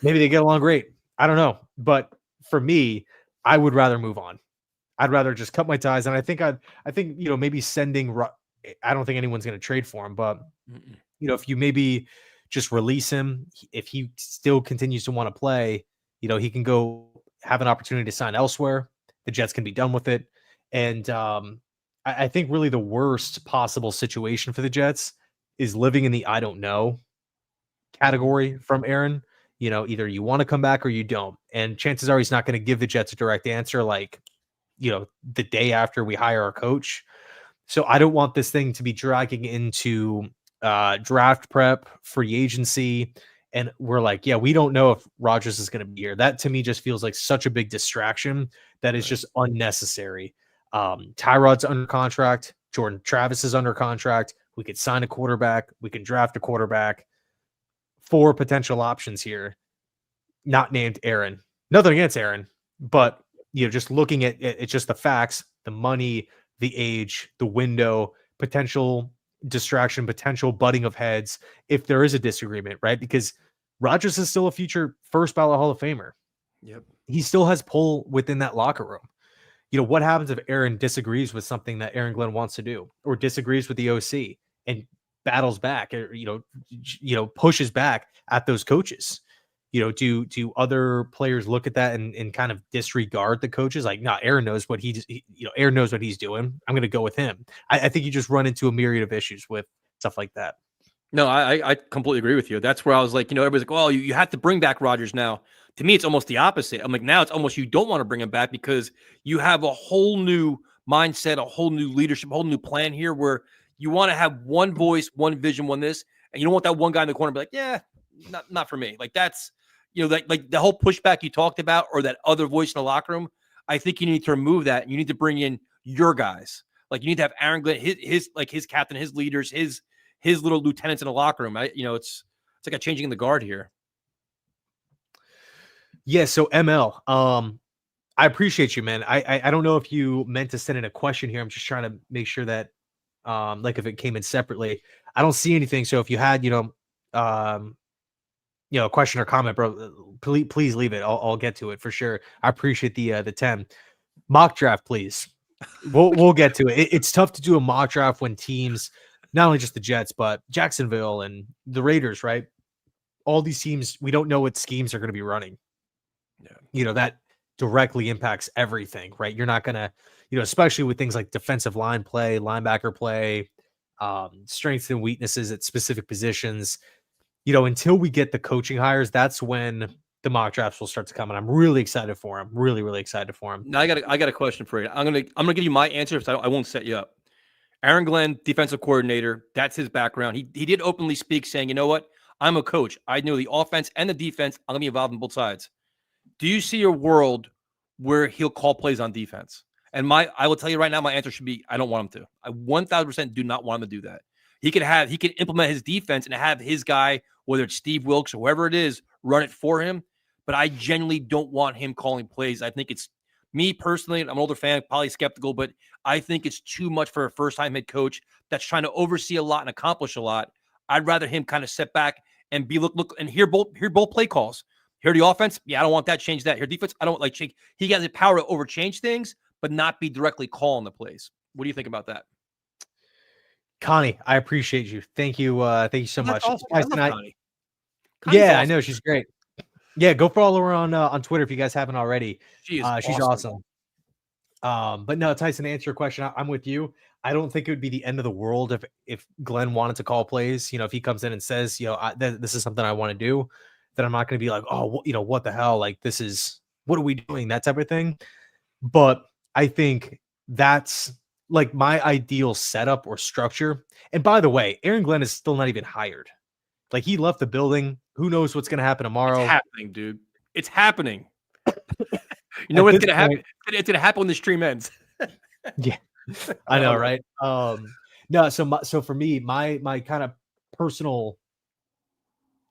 Maybe they get along great. I don't know. But for me, I would rather move on. I'd rather just cut my ties. And I think maybe sending, I don't think anyone's going to trade for him, but if you maybe just release him, if he still continues to want to play, he can go have an opportunity to sign elsewhere. The Jets can be done with it. And I think really the worst possible situation for the Jets is living in the I don't know category from Aaron. Either you want to come back or you don't. And chances are he's not going to give the Jets a direct answer like, the day after we hire our coach. So I don't want this thing to be dragging into draft prep, free agency. And we're like, yeah, we don't know if Rodgers is going to be here. That to me just feels like such a big distraction that is just unnecessary. Tyrod's under contract. Jordan Travis is under contract. We could sign a quarterback. We can draft a quarterback. 4 potential options here, not named Aaron. Nothing against Aaron, but just looking at it's just the facts, the money, the age, the window, potential distraction, potential butting of heads if there is a disagreement, right? Because Rodgers is still a future first ballot Hall of Famer. Yep. He still has pull within that locker room. What happens if Aaron disagrees with something that Aaron Glenn wants to do, or disagrees with the OC and battles back, or pushes back at those coaches? Do other players look at that and kind of disregard the coaches? Like, no, Aaron knows what Aaron knows what he's doing. I'm going to go with him. I think you just run into a myriad of issues with stuff like that. No, I completely agree with you. That's where I was like, everybody's like, oh, you have to bring back Rodgers now. To me, it's almost the opposite. I'm like, now it's almost you don't want to bring him back because you have a whole new mindset, a whole new leadership, a whole new plan here where You want to have one voice, one vision, one this, and you don't want that one guy in the corner to be like, yeah, not for me. Like that's, like the whole pushback you talked about, or that other voice in the locker room. I think you need to remove that, and you need to bring in your guys. Like you need to have Aaron Glenn, his captain, his leaders, his little lieutenants in the locker room. It's like a changing the guard here. Yeah. So ML, I appreciate you, man. I don't know if you meant to send in a question here. I'm just trying to make sure that, like if it came in separately, I don't see anything. So if you had, a question or comment, bro, please leave it. I'll get to it for sure. I appreciate the 10 mock draft, please. We'll get to it. It's tough to do a mock draft when teams, not only just the Jets, but Jacksonville and the Raiders, right? All these teams, we don't know what schemes are going to be running. Yeah. That directly impacts everything, right? You're not going to, especially with things like defensive line play, linebacker play, strengths and weaknesses at specific positions. Until we get the coaching hires, that's when the mock drafts will start to come. And I'm really excited for him. Really, really excited for him. Now I got a question for you. I'm gonna give you my answer, so I won't set you up. Aaron Glenn, defensive coordinator. That's his background. He did openly speak, saying, "You know what? I'm a coach. I know the offense and the defense. I'm gonna be involved in both sides." Do you see a world where he'll call plays on defense? And I will tell you right now, my answer should be, I don't want him to. I 1000% do not want him to do that. He can implement his defense and have his guy, whether it's Steve Wilks or whoever it is, run it for him. But I genuinely don't want him calling plays. I think it's me personally. I'm an older fan, probably skeptical, but I think it's too much for a first-time head coach that's trying to oversee a lot and accomplish a lot. I'd rather him kind of sit back and look and hear both play calls. Here the offense, yeah, I don't want that. Change that. Here defense, I don't like change. He has the power to overchange things, but not be directly calling the plays. What do you think about that? Connie, I appreciate you. Thank you. Thank you so much. Awesome. I love Connie. Yeah, awesome. I know she's great. Yeah, go follow her on Twitter if you guys haven't already. She's awesome. But no, Tyson, to answer your question, I'm with you. I don't think it would be the end of the world if Glenn wanted to call plays. If he comes in and says, this is something I want to do, then I'm not going to be like, oh, what the hell? Like, what are we doing? That type of thing. But I think that's like my ideal setup or structure. And by the way, Aaron Glenn is still not even hired. Like, he left the building. Who knows what's going to happen tomorrow? It's happening, dude. It's happening. You know what's going to happen? It's going to happen when the stream ends. Yeah, I know, right? No, so for me, my kind of personal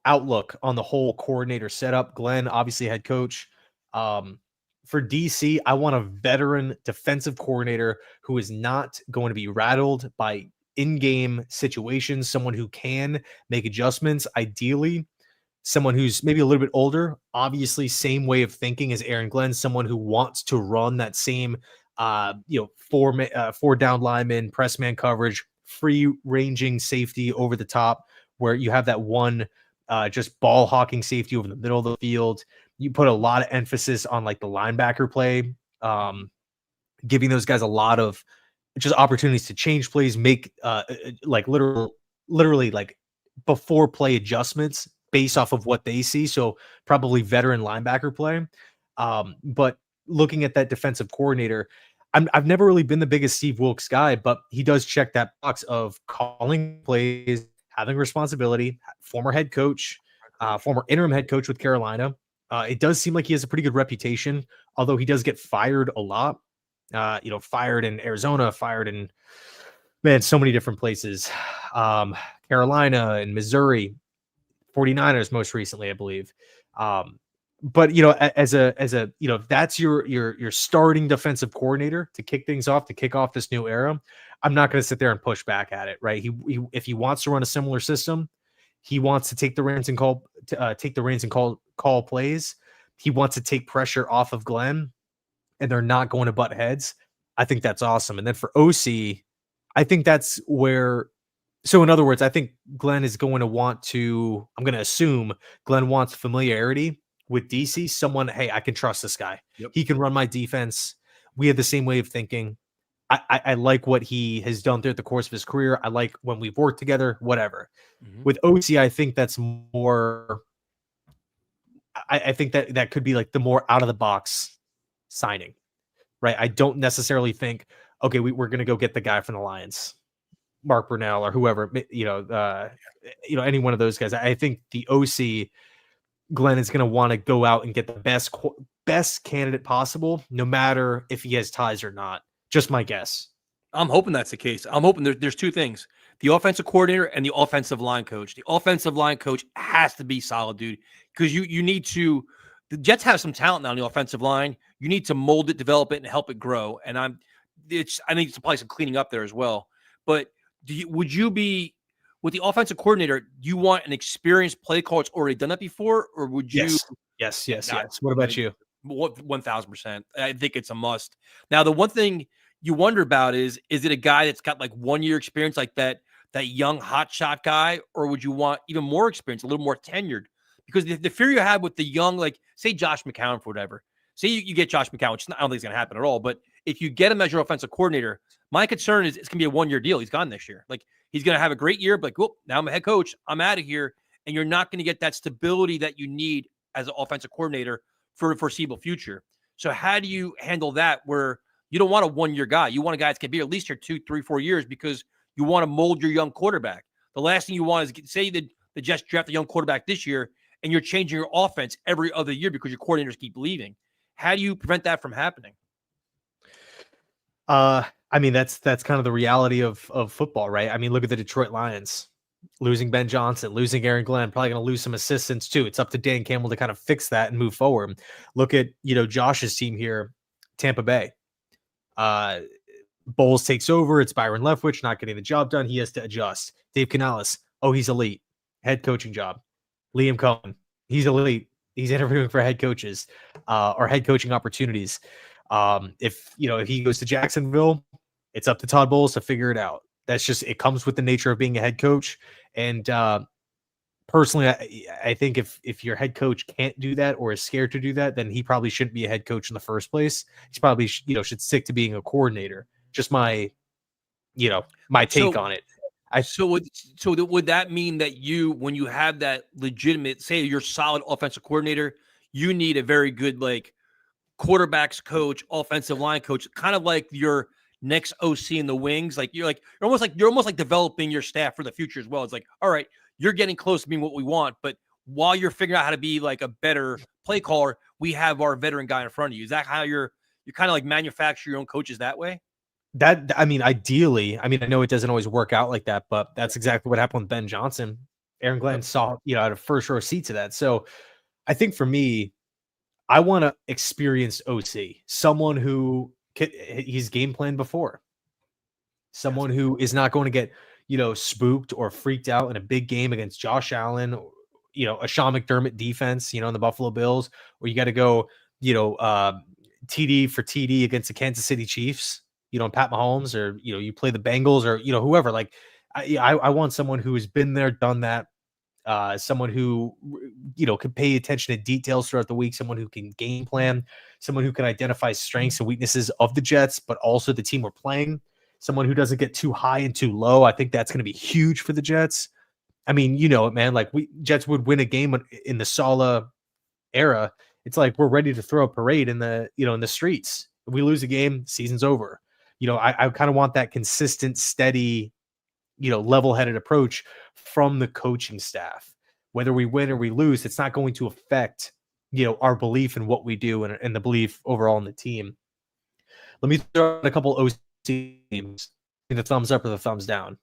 outlook on the whole coordinator setup, Glenn, obviously head coach. For DC, I want a veteran defensive coordinator who is not going to be rattled by in-game situations, someone who can make adjustments, ideally someone who's maybe a little bit older, obviously same way of thinking as Aaron Glenn, someone who wants to run that same four down lineman, press man coverage, free ranging safety over the top, where you have that one just ball hawking safety over the middle of the field. You put a lot of emphasis on like the linebacker play, giving those guys a lot of just opportunities to change plays, make like literally like before play adjustments based off of what they see. So probably veteran linebacker play. But looking at that defensive coordinator, I've never really been the biggest Steve Wilks guy, but he does check that box of calling plays, having responsibility, former head coach, former interim head coach with Carolina. It does seem like he has a pretty good reputation, although he does get fired a lot. Fired in Arizona, fired in, so many different places. Carolina and Missouri, 49ers most recently, I believe. But as a that's your starting defensive coordinator to kick things off, to kick off this new era. I'm not going to sit there and push back at it, right? He if he wants to run a similar system, he wants to take the reins and call plays. He wants to take pressure off of Glenn, and they're not going to butt heads. I think that's awesome. And then for OC, I think that's where. So in other words, I think Glenn is going to want to. I'm going to assume Glenn wants familiarity with DC. Someone, hey, I can trust this guy. Yep. He can run my defense. We have the same way of thinking. I like what he has done throughout the course of his career. I like when we've worked together, whatever. Mm-hmm. With OC, I think that's more. I think that could be like the more out of the box signing, right? I don't necessarily think, okay, we're going to go get the guy from the Lions. Mark Brunell or whoever, any one of those guys. I think the OC Glenn is going to want to go out and get the best candidate possible, no matter if he has ties or not. Just my guess. I'm hoping that's the case. I'm hoping there's two things: the offensive coordinator and the offensive line coach. The offensive line coach has to be solid, dude, because you need to. The Jets have some talent now on the offensive line. You need to mold it, develop it, and help it grow. And I think it's probably some cleaning up there as well. But would you be with the offensive coordinator? Do you want an experienced play caller that's already done that before, or would you? Yes. What about you? 1,000%. I think it's a must. Now, the one thing you wonder about is it a guy that's got like 1 year experience, like that young hotshot guy, or would you want even more experience, a little more tenured? Because the fear you have with the young, like say Josh McCown for whatever, say you get Josh McCown, which I don't think is going to happen at all. But if you get him as your offensive coordinator, my concern is it's going to be a 1 year deal. He's gone this year. Like he's going to have a great year, but oh, now I'm a head coach. I'm out of here. And you're not going to get that stability that you need as an offensive coordinator for the foreseeable future. So how do you handle that where you don't want a 1 year guy? You want a guy that's going to be at least here 2, 3, 4 years because you want to mold your young quarterback. The last thing you want is say that the Jets draft a young quarterback this year and you're changing your offense every other year because your coordinators keep leaving. How do you prevent that from happening? I mean, that's kind of the reality of football, right? I mean, look at the Detroit Lions. Losing Ben Johnson, losing Aaron Glenn, probably going to lose some assistants too. It's up to Dan Campbell to kind of fix that and move forward. Look at, Josh's team here, Tampa Bay. Bowles takes over. It's Byron Leftwich not getting the job done. He has to adjust. Dave Canales, he's elite. Head coaching job. Liam Cohen, he's elite. He's interviewing for head coaches or head coaching opportunities. If he goes to Jacksonville, it's up to Todd Bowles to figure it out. That's just, it comes with the nature of being a head coach. And personally, I think if your head coach can't do that or is scared to do that, then he probably shouldn't be a head coach in the first place. He's probably, should stick to being a coordinator. Just my take on it. So would that mean that when you have that legitimate, say you're solid offensive coordinator, you need a very good like quarterbacks coach, offensive line coach, kind of like your next OC in the wings? Like you're almost like developing your staff for the future as well. It's like, all right, you're getting close to being what we want, but while you're figuring out how to be like a better play caller, we have our veteran guy in front of you. Is that how you kind of like manufacture your own coaches that way? Ideally, I know it doesn't always work out like that, but that's exactly what happened with Ben Johnson. Aaron Glenn saw, had a first row seat to that. So I think for me, I want an experienced OC, someone who he's game planned before, someone who is not going to get, spooked or freaked out in a big game against Josh Allen, or, a Sean McDermott defense, in the Buffalo Bills, or you got to go, TD for TD against the Kansas City Chiefs, Pat Mahomes, or, you play the Bengals or, whoever. Like I want someone who has been there, done that. Someone who, can pay attention to details throughout the week, someone who can game plan, someone who can identify strengths and weaknesses of the Jets, but also the team we're playing, someone who doesn't get too high and too low. I think that's going to be huge for the Jets. I mean, it, man, like Jets would win a game in the Saleh era. It's like, we're ready to throw a parade in the, in the streets. If we lose a game, season's over. I kind of want that consistent, steady, level-headed approach from the coaching staff. Whether we win or we lose, it's not going to affect, our belief in what we do and the belief overall in the team. Let me throw out a couple OC teams. The thumbs up or the thumbs down.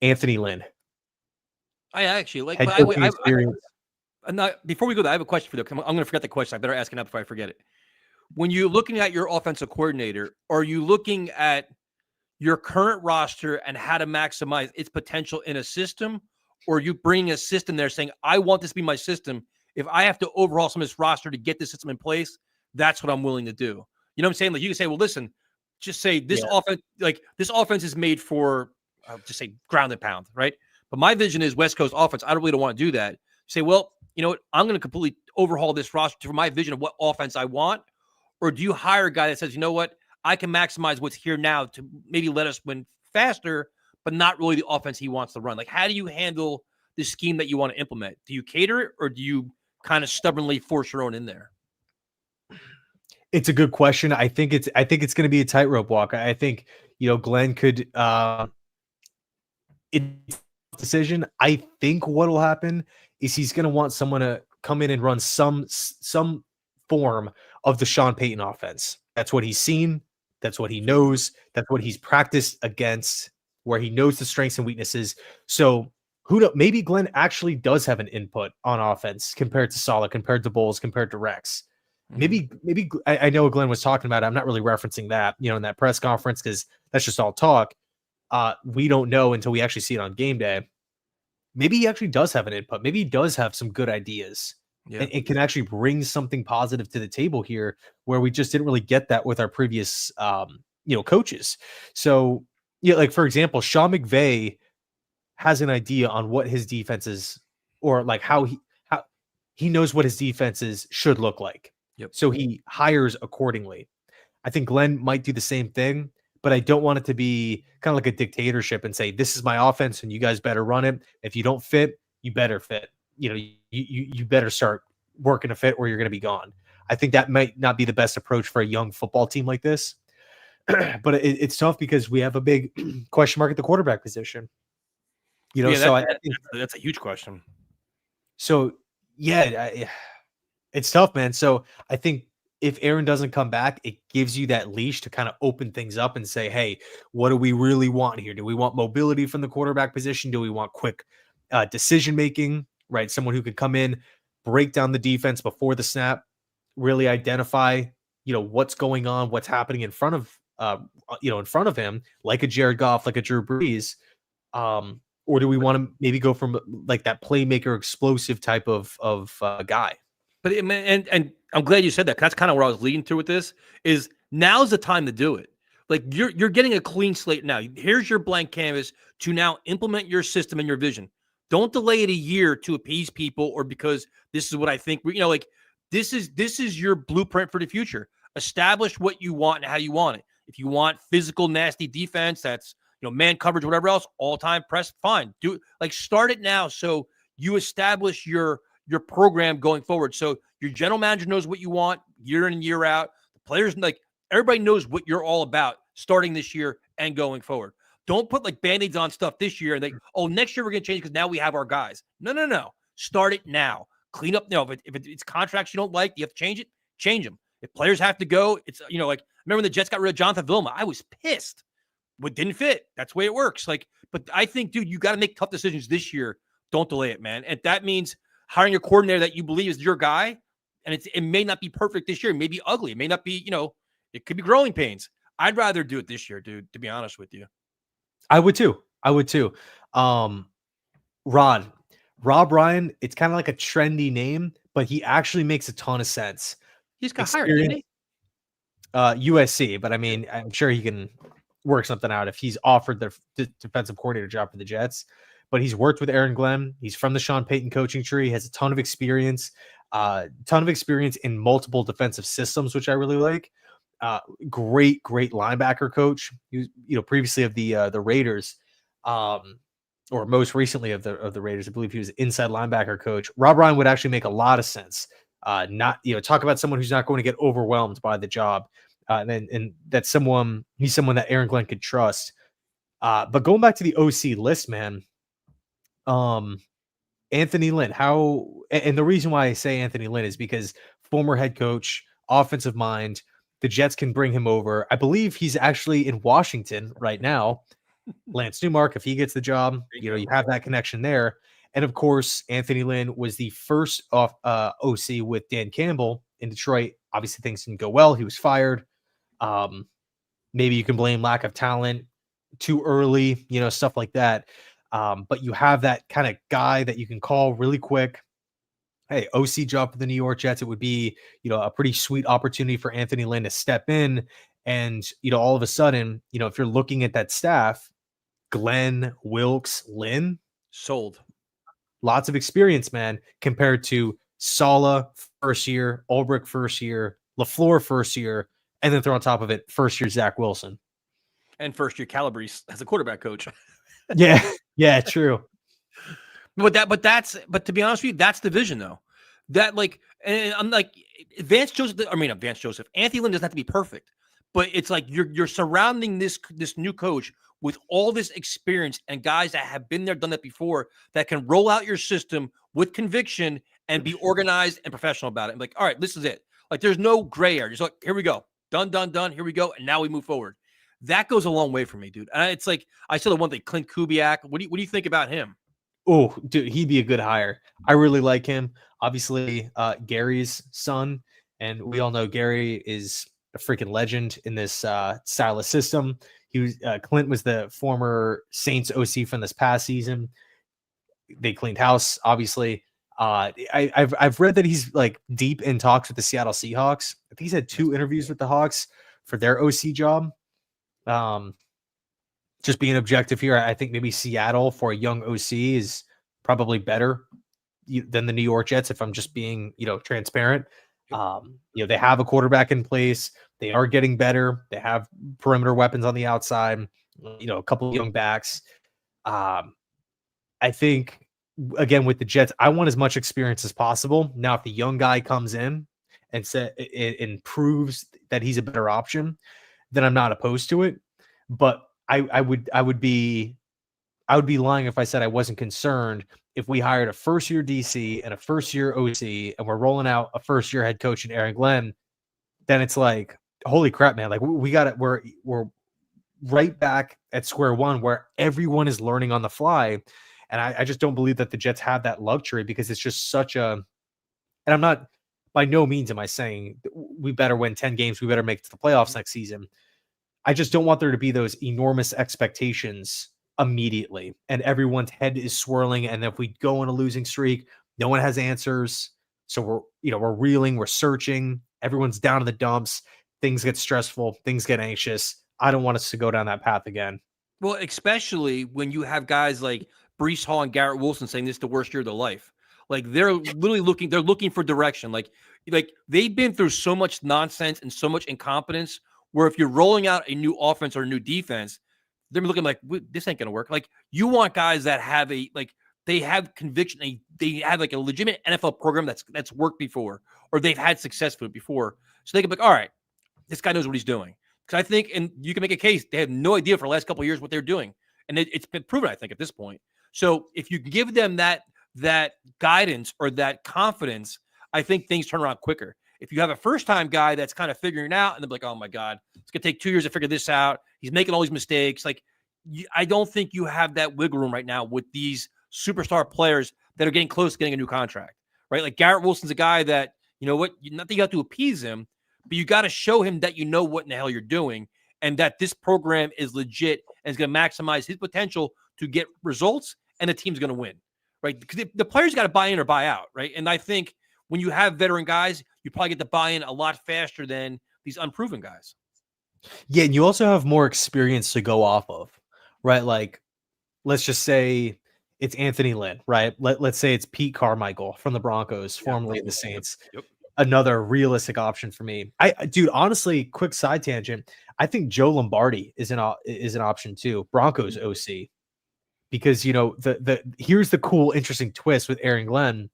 Anthony Lynn. I actually like head coaching experience. Before we go there, I have a question for you. I'm going to forget the question. I better ask it now before I forget it. When you're looking at your offensive coordinator, are you looking at your current roster and how to maximize its potential in a system, or are you bringing a system there saying, I want this to be my system. If I have to overhaul some of this roster to get this system in place, that's what I'm willing to do. You know what I'm saying? Like you can say, well, listen, just say this offense, like this offense is made for, just say ground and pound, right? But my vision is West Coast offense. I really don't want to do that. Say, well, you know what? I'm going to completely overhaul this roster for my vision of what offense I want. Or do you hire a guy that says, you know what? I can maximize what's here now to maybe let us win faster, but not really the offense he wants to run. Like, how do you handle the scheme that you want to implement? Do you cater it, or do you kind of stubbornly force your own in there? It's a good question. I think it's going to be a tightrope walk. I think, Glenn could it's a decision. I think what will happen is he's going to want someone to come in and run some form of the Sean Payton offense. That's what he's seen. That's what he knows. That's what he's practiced against, where he knows the strengths and weaknesses. So who knows? Maybe Glenn actually does have an input on offense compared to Saleh, compared to Bowles, compared to Rex. Maybe I know Glenn was talking about it. I'm not really referencing that, in that press conference, because that's just all talk. We don't know until we actually see it on game day. Maybe he actually does have an input. Maybe he does have some good ideas. Yeah. And it can actually bring something positive to the table here, where we just didn't really get that with our previous, coaches. So, like, for example, Sean McVay has an idea on what his defenses, or like how he knows what his defenses should look like. Yep. So he hires accordingly. I think Glenn might do the same thing, but I don't want it to be kind of like a dictatorship and say, this is my offense and you guys better run it. If you don't fit, you better fit. You better start working to fit, or you're going to be gone. I think that might not be the best approach for a young football team like this. But it's tough because we have a big question mark at the quarterback position. I think that's a huge question. So, yeah, it's tough, man. So I think if Aaron doesn't come back, it gives you that leash to kind of open things up and say, hey, what do we really want here? Do we want mobility from the quarterback position? Do we want quick decision-making, right? Someone who could come in, break down the defense before the snap, really identify, what's going on, what's happening in front of him, like a Jared Goff, like a Drew Brees. Or do we want to maybe go from like that playmaker, explosive type of guy? But and I'm glad you said that. That's kind of where I was leading to with this. Is now's the time to do it. Like you're getting a clean slate now. Here's your blank canvas to now implement your system and your vision. Don't delay it a year to appease people, or because this is what I think. Like this is your blueprint for the future. Establish what you want and how you want it. If you want physical, nasty defense, that's man coverage, whatever else, all time press, fine. Do it. Like start it now, so you establish your program going forward. So your general manager knows what you want year in and year out. The players, like everybody knows what you're all about starting this year and going forward. Don't put like band-aids on stuff this year and next year we're going to change because now we have our guys. No. Start it now. Clean up. If it's contracts you don't like, you have to change it, change them. If players have to go, it's, like, remember when the Jets got rid of Jonathan Vilma? I was pissed. What didn't fit. That's the way it works. But I think, dude, you got to make tough decisions this year. Don't delay it, man. And that means hiring a coordinator that you believe is your guy. And it may not be perfect this year. It may be ugly. It may not be, it could be growing pains. I'd rather do it this year, dude, to be honest with you. I would too. Rob Ryan, it's kind of like a trendy name, but he actually makes a ton of sense. He's got hired, didn't he? USC, but I mean, I'm sure he can work something out if he's offered the defensive coordinator job for the Jets. But he's worked with Aaron Glenn. He's from the Sean Payton coaching tree. He has a ton of experience in multiple defensive systems, which I really like. Great linebacker coach. He was, previously of the Raiders, or most recently of the Raiders. I believe he was inside linebacker coach. Rob Ryan would actually make a lot of sense. Talk about someone who's not going to get overwhelmed by the job. And that's he's someone that Aaron Glenn could trust. But going back to the OC list, man, Anthony Lynn, and the reason why I say Anthony Lynn is because former head coach, offensive mind, the Jets can bring him over. I believe he's actually in Washington right now. Lance Newmark, if he gets the job, you have that connection there. And of course, Anthony Lynn was the first OC with Dan Campbell in Detroit. Obviously, things didn't go well. He was fired. Maybe you can blame lack of talent, too early, stuff like that. But you have that kind of guy that you can call really quick. Hey, OC job for the New York Jets. It would be, a pretty sweet opportunity for Anthony Lynn to step in. And, all of a sudden, if you're looking at that staff, Glenn, Wilkes, Lynn. Sold. Lots of experience, man, compared to Saleh first year, Ulbrich first year, LaFleur first year, and then throw on top of it first year Zach Wilson. And first year Calabrese as a quarterback coach. Yeah, true. But to be honest with you, that's the vision though. That and I'm like Anthony Lynn doesn't have to be perfect, but it's like you're surrounding this new coach with all this experience and guys that have been there, done that before, that can roll out your system with conviction and be organized and professional about it. And like, all right, this is it. Like, there's no gray area. Just like, here we go, done, here we go, and now we move forward. That goes a long way for me, dude. And it's like, I saw the one thing, Clint Kubiak. What do you think about him? Oh, dude, he'd be a good hire. I really like him. Obviously, Gary's son, and we all know Gary is a freaking legend in this style of system. He was Clint was the former Saints OC from this past season. They cleaned house, obviously. I've read that he's like deep in talks with the Seattle Seahawks. I think he's had 2 interviews with the Hawks for their OC job. Just being objective here, I think maybe Seattle for a young OC is probably better than the New York Jets, if I'm just being, transparent. They have a quarterback in place. They are getting better. They have perimeter weapons on the outside, a couple of young backs. I think, again, with the Jets, I want as much experience as possible. Now, if the young guy comes in and proves that he's a better option, then I'm not opposed to it. But I would be lying if I said I wasn't concerned if we hired a first-year DC and a first-year OC and we're rolling out a first-year head coach in Aaron Glenn. Then it's like, holy crap, man! Like we got it. We're right back at square one where everyone is learning on the fly, and I just don't believe that the Jets have that luxury because it's just such a. And I'm not, by no means am I saying we better win 10 games, we better make it to the playoffs next season. I just don't want there to be those enormous expectations immediately and everyone's head is swirling. And if we go on a losing streak, no one has answers. So we're reeling, we're searching, everyone's down in the dumps. Things get stressful, things get anxious. I don't want us to go down that path again. Well, especially when you have guys like Breece Hall and Garrett Wilson saying this is the worst year of their life. Like they're literally looking for direction. Like they've been through so much nonsense and so much incompetence where if you're rolling out a new offense or a new defense, they're looking like, this ain't going to work. Like you want guys that have they have conviction. They have like a legitimate NFL program that's worked before, or they've had success with it before. So they can be like, all right, this guy knows what he's doing. Because I think, and you can make a case, they have no idea for the last couple of years what they're doing. And it's been proven, I think, at this point. So if you give them that guidance or that confidence, I think things turn around quicker. If you have a first-time guy that's kind of figuring it out and they're like, oh, my God, it's going to take 2 years to figure this out. He's making all these mistakes. Like, I don't think you have that wiggle room right now with these superstar players that are getting close to getting a new contract, right? Like Garrett Wilson's a guy that, not that you have to appease him, but you got to show him that you know what in the hell you're doing and that this program is legit and is going to maximize his potential to get results and the team's going to win, right? Because the players got to buy in or buy out, right? And I think when you have veteran guys, you probably get the buy-in a lot faster than these unproven guys. Yeah, and you also have more experience to go off of, right? Like, let's just say it's Anthony Lynn, right? Let's say it's Pete Carmichael from the Broncos, formerly the Saints. Yep. Another realistic option for me. Dude, honestly, quick side tangent. I think Joe Lombardi is an option too. Broncos OC, because here's the cool, interesting twist with Aaron Glenn.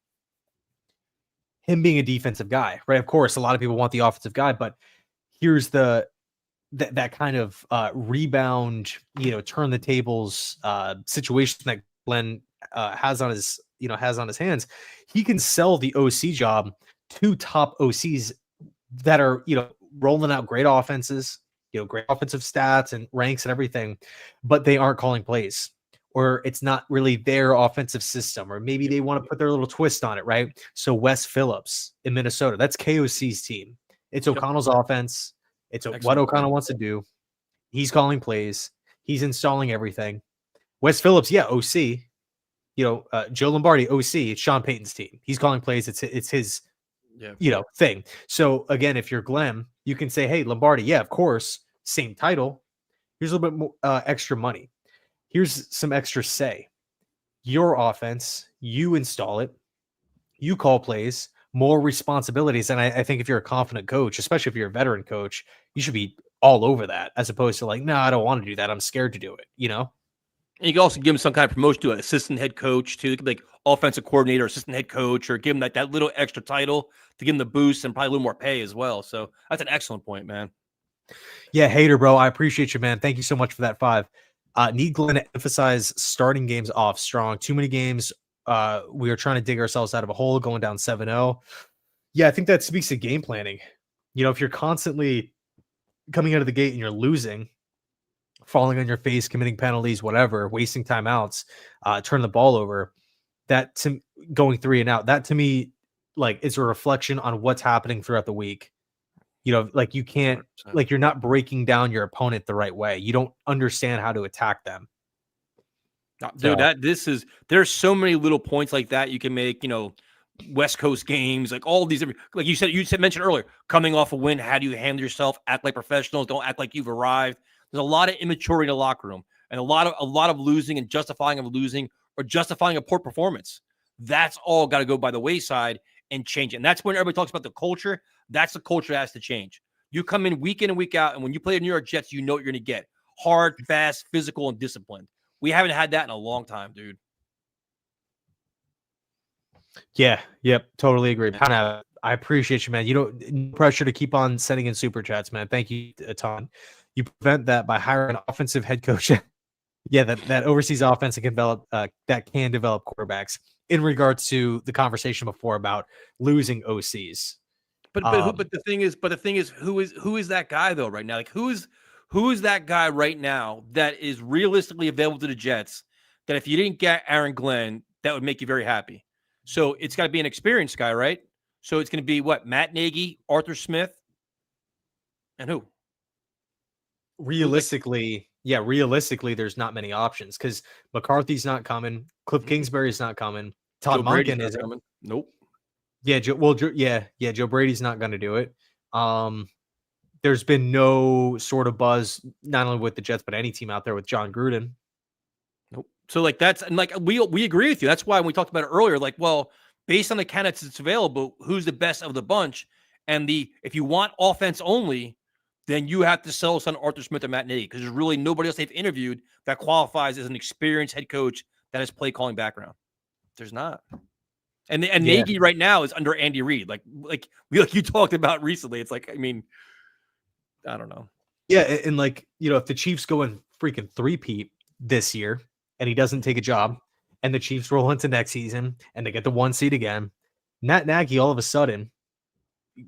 Him being a defensive guy, right? Of course, a lot of people want the offensive guy, but here's that kind of rebound, turn the tables situation that Glenn has on his hands. He can sell the OC job to top OCs that are, rolling out great offenses, great offensive stats and ranks and everything, but they aren't calling plays, or it's not really their offensive system, or maybe they want to put their little twist on it, right? So Wes Phillips in Minnesota, that's KOC's team. It's O'Connell's offense. It's what O'Connell wants to do. He's calling plays. He's installing everything. Wes Phillips, yeah, OC. Joe Lombardi, OC. It's Sean Payton's team. He's calling plays. It's his thing. So again, if you're Glenn, you can say, hey, Lombardi, yeah, of course, same title. Here's a little bit more extra money. Here's some extra say. Your offense, you install it, you call plays, more responsibilities. And I think if you're a confident coach, especially if you're a veteran coach, you should be all over that, as opposed to like, no, I don't want to do that. I'm scared to do it, And you can also give him some kind of promotion to an assistant head coach too. It could be like offensive coordinator, assistant head coach, or give him that little extra title to give him the boost and probably a little more pay as well. So that's an excellent point, man. Yeah, hater, bro. I appreciate you, man. Thank you so much for that 5. Need Glenn to emphasize starting games off strong. Too many games. We are trying to dig ourselves out of a hole, going down 7-0. Yeah, I think that speaks to game planning. If you're constantly coming out of the gate and you're losing, falling on your face, committing penalties, whatever, wasting timeouts, turning the ball over, going 3 and out, that to me, like, it's a reflection on what's happening throughout the week. Like, you can't, 100%. like, you're not breaking down your opponent the right way. You don't understand how to attack them. Dude, So, there's so many little points like that you can make, West Coast games, like all these different, like you mentioned earlier, coming off a win, how do you handle yourself? Act like professionals, don't act like you've arrived. There's a lot of immaturity in the locker room and a lot of losing and justifying of losing or justifying a poor performance. That's all got to go by the wayside and change it. And that's when everybody talks about the culture. That's the culture that has to change. You come in and week out, and when you play the New York Jets, you know what you're going to get: hard, fast, physical, and disciplined. We haven't had that in a long time, dude. yeah, yep, totally agree. I appreciate you, man. No pressure to keep on sending in super chats, man. Thank you a ton. You prevent that by hiring an offensive head coach. Yeah, that overseas offense that can develop quarterbacks. In regards to the conversation before about losing OCs, But the thing is, who is that guy though right now? Like who is that guy right now that is realistically available to the Jets that if you didn't get Aaron Glenn, that would make you very happy? So it's got to be an experienced guy, right? So it's going to be what? Matt Nagy, Arthur Smith, and who? Like realistically, there's not many options because McCarthy's not coming, Cliff Kingsbury's not coming, Todd Joe Brady's Monken not isn't. coming. Nope. Yeah, Joe Brady's not going to do it. There's been no sort of buzz, not only with the Jets but any team out there with John Gruden. Nope. So like that's and like we agree with you. That's why when we talked about it earlier, like, well, based on the candidates that's available, who's the best of the bunch? And if you want offense only, then you have to sell us on Arthur Smith or Matt Nagy because there's really nobody else they've interviewed that qualifies as an experienced head coach that has play calling background. There's not. And Yeah. Nagy right now is under Andy Reid, like you talked about recently. It's like, I mean, I don't know. Yeah, and like, if the Chiefs go and freaking three-peat this year and he doesn't take a job and the Chiefs roll into next season and they get the 1 seed again, Matt Nagy all of a sudden,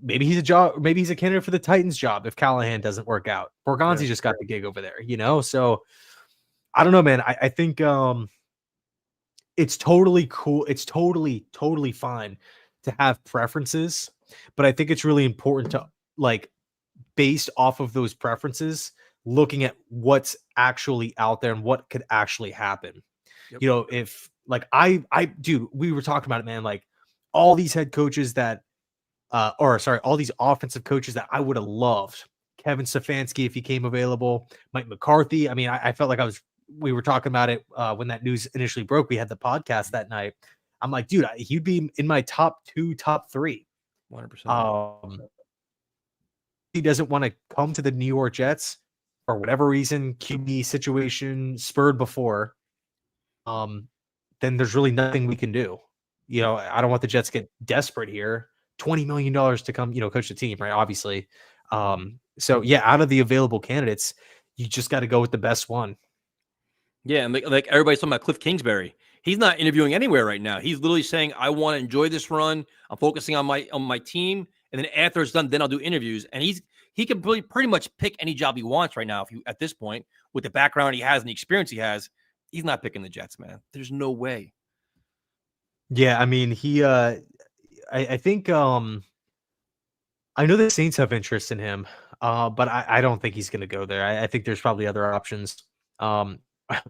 maybe he's a candidate for the Titans job if Callahan doesn't work out. Borgonzi just got the gig over there, so I don't know, man. I think it's totally cool. It's totally fine to have preferences, but I think it's really important to, like, based off of those preferences, looking at what's actually out there and what could actually happen. Yep. If like dude, we were talking about it, man, like all these head coaches that all these offensive coaches that I would have loved. Kevin Stefanski, if he came available, Mike McCarthy. I mean, I felt like we were talking about it when that news initially broke. We had the podcast that night. I'm like, dude, he'd be in my top 2, top 3. 100%. He doesn't want to come to the New York Jets for whatever reason, QB situation spurred before. Then there's really nothing we can do. I don't want the Jets to get desperate here. $20 million to come, coach the team, right? Obviously. So yeah, out of the available candidates, you just got to go with the best one. Yeah, and like everybody's talking about Cliff Kingsbury. He's not interviewing anywhere right now. He's literally saying, "I want to enjoy this run. I'm focusing on my team, and then after it's done, then I'll do interviews." And he can pretty much pick any job he wants right now. At this point, with the background he has and the experience he has, he's not picking the Jets, man. There's no way. Yeah, I mean, I think I know the Saints have interest in him, but I don't think he's going to go there. I think there's probably other options.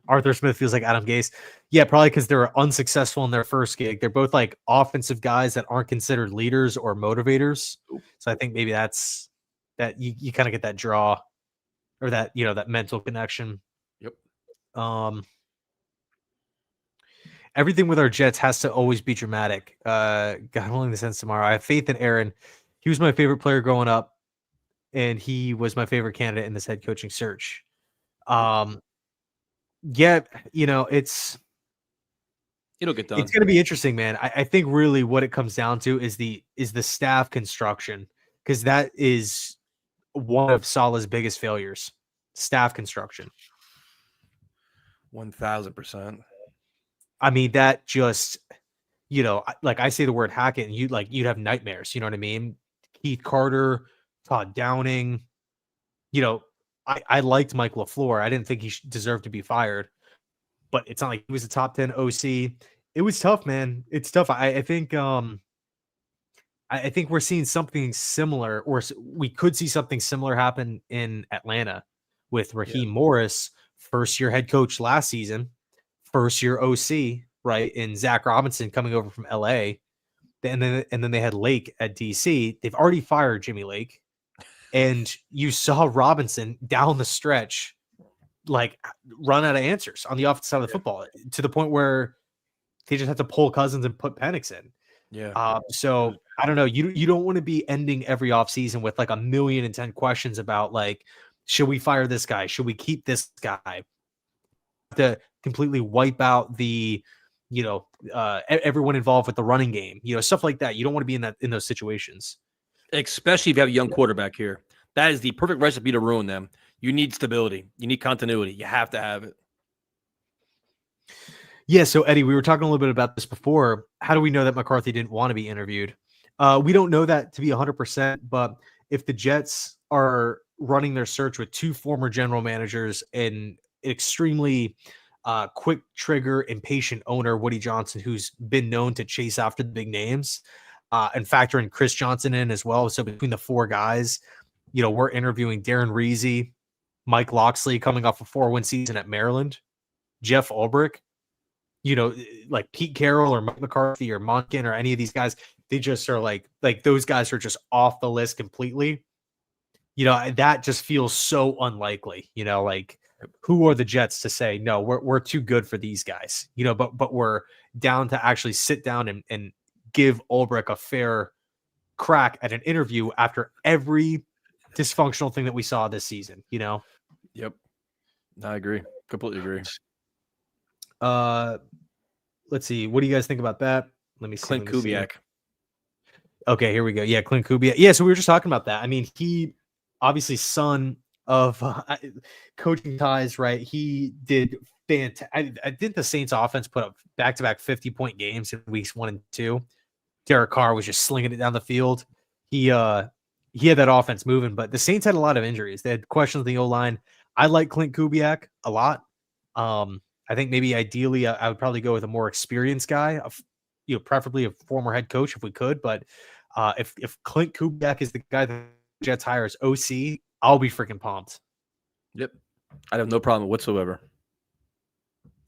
Arthur Smith feels like Adam Gase. Yeah, probably because they were unsuccessful in their first gig. They're both like offensive guys that aren't considered leaders or motivators. So I think maybe that's that you kind of get that draw or that, that mental connection. Yep. Everything with our Jets has to always be dramatic. God willing, this ends tomorrow. I have faith in Aaron. He was my favorite player growing up, and he was my favorite candidate in this head coaching search. Yeah, it'll get done. It's going to be interesting, man. I think really what it comes down to is the staff construction, because that is one of Salah's biggest failures, staff construction. 1000%. I mean, that just, like I say the word Hackett and you'd have nightmares. You know what I mean? Keith Carter, Todd Downing, I liked Mike LaFleur. I didn't think he deserved to be fired, but it's not like he was a top 10 OC. It was tough, man. It's tough. I think I think we're seeing something similar, or we could see something similar happen in Atlanta with Raheem Morris, first year head coach last season, first year OC, right? And Zach Robinson coming over from LA. And then they had Lake at DC. They've already fired Jimmy Lake. And you saw Robinson down the stretch, like, run out of answers on the offensive side of the football, to the point where they just have to pull Cousins and put Penix in. Yeah. So I don't know. You don't want to be ending every offseason with like 1,010 questions about, like, should we fire this guy? Should we keep this guy? To completely wipe out the, everyone involved with the running game, stuff like that. You don't want to be in those situations. Especially if you have a young quarterback here. That is the perfect recipe to ruin them. You need stability. You need continuity. You have to have it. Yeah, so Eddie, we were talking a little bit about this before. How do we know that McCarthy didn't want to be interviewed? We don't know that to be 100%, but if the Jets are running their search with two former general managers and extremely quick trigger, impatient owner, Woody Johnson, who's been known to chase after the big names, and factor in Chris Johnson in as well. So between the four guys, we're interviewing Darren Reese, Mike Loxley coming off a 4-win season at Maryland, Jeff Ulbrich, like Pete Carroll or Mike McCarthy or Monken or any of these guys. They just are like those guys are just off the list completely. That just feels so unlikely. Like, who are the Jets to say, no, we're too good for these guys, but we're down to actually sit down and give Ulbrich a fair crack at an interview after every dysfunctional thing that we saw this season, Yep. I agree. Completely agree. Let's see. What do you guys think about that? Let me see. Clint Kubiak. Okay, here we go. Yeah, Clint Kubiak. Yeah, so we were just talking about that. I mean, he obviously son of coaching ties, right? He did fantastic. I think the Saints offense put up back-to-back 50-point games in weeks 1 and 2. Derek Carr was just slinging it down the field. He had that offense moving, but the Saints had a lot of injuries. They had questions with the O-line. I like Clint Kubiak a lot. I think maybe ideally I would probably go with a more experienced guy, preferably a former head coach if we could. But if Clint Kubiak is the guy that the Jets hire as OC, I'll be freaking pumped. Yep. I have no problem whatsoever.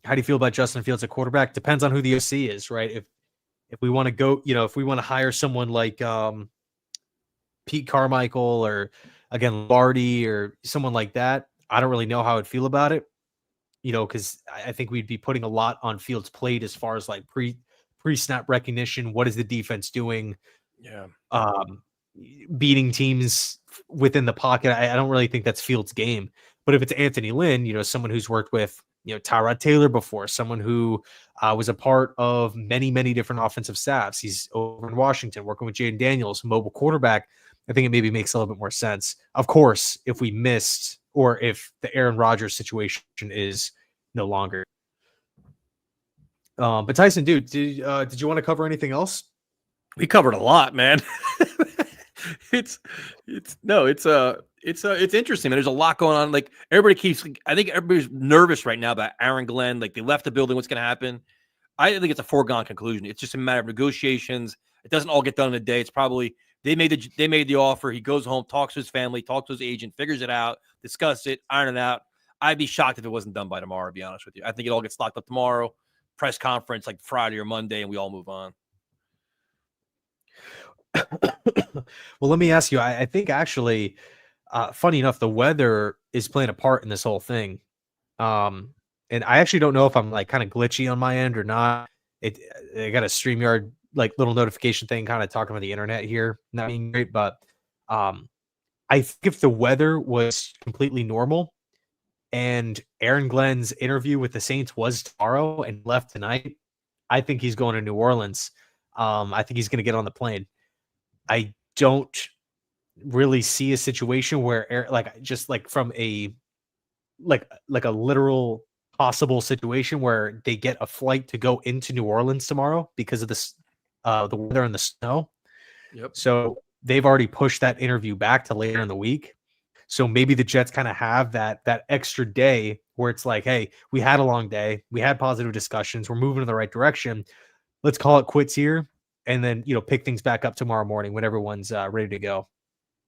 How do you feel about Justin Fields at quarterback? Depends on who the OC is, right? If we want to go, if we want to hire someone like Pete Carmichael or, again, Lombardi or someone like that, I don't really know how I'd feel about it, because I think we'd be putting a lot on Fields' plate as far as like pre-snap recognition. What is the defense doing? Yeah. Beating teams within the pocket. I don't really think that's Fields' game. But if it's Anthony Lynn, someone who's worked with, Tyrod Taylor before, someone who was a part of many, many different offensive staffs. He's over in Washington working with Jaden Daniels, mobile quarterback. I think it maybe makes a little bit more sense. Of course, if we missed or if the Aaron Rodgers situation is no longer. But Tyson, dude, did you want to cover anything else? We covered a lot, man. It's interesting, man. There's a lot going on. Like, I think everybody's nervous right now about Aaron Glenn. Like, they left the building. What's going to happen? I think it's a foregone conclusion. It's just a matter of negotiations. It doesn't all get done in a day. It's probably they made the offer. He goes home, talks to his family, talks to his agent, figures it out, discuss it, iron it out. I'd be shocked if it wasn't done by tomorrow, to be honest with you. I think it all gets locked up tomorrow, press conference like Friday or Monday, and we all move on. Well, let me ask you, I think actually, funny enough, the weather is playing a part in this whole thing. And I actually don't know if I'm like kind of glitchy on my end or not. I got a StreamYard like little notification thing kind of talking about the internet here not being great, but I think if the weather was completely normal and Aaron Glenn's interview with the Saints was tomorrow and left tonight, I think he's going to New Orleans. I think he's going to get on the plane. I don't really see a situation where like just like from a like a literal possible situation where they get a flight to go into New Orleans tomorrow because of this the weather and the snow. Yep. So they've already pushed that interview back to later in the week. So maybe the Jets kind of have that extra day where it's like, hey, we had a long day, we had positive discussions, we're moving in the right direction. Let's call it quits here, and then pick things back up tomorrow morning when everyone's ready to go.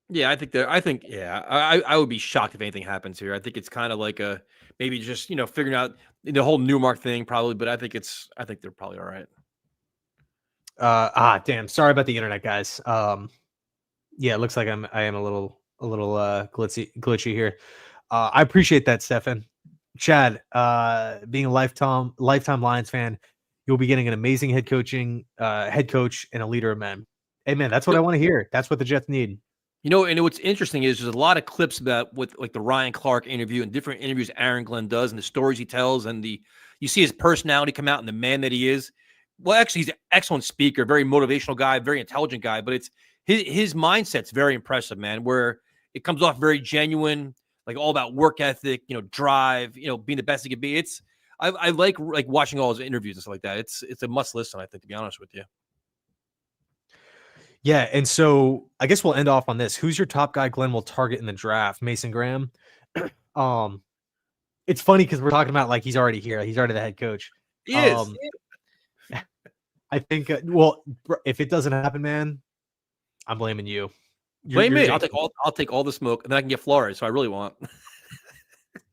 Yeah, I would be shocked if anything happens here. I think it's kind of like a maybe just figuring out the whole Newmark thing probably, but I think they're probably all right. Damn, sorry about the internet, guys. Yeah, it looks like I am a little glitchy here. I appreciate that, Stefan. Chad, being a lifetime Lions fan, you'll be getting an amazing head coach and a leader of men. Hey man, that's what I want to hear. That's what the Jets need. And what's interesting is there's a lot of clips about with like the Ryan Clark interview and different interviews Aaron Glenn does and the stories he tells and you see his personality come out and the man that he is. Well, actually, he's an excellent speaker, very motivational guy, very intelligent guy, but it's his mindset's very impressive, man, where it comes off very genuine, like all about work ethic, drive, being the best he could be. I like watching all his interviews and stuff like that. It's a must listen, I think, to be honest with you. Yeah, and so I guess we'll end off on this. Who's your top guy Glenn will target in the draft? Mason Graham. It's funny because we're talking about like he's already here. He's already the head coach. He is. I think. Well, if it doesn't happen, man, I'm blaming you. Blame me. I'll take all the smoke, and then I can get Flores. So I really want.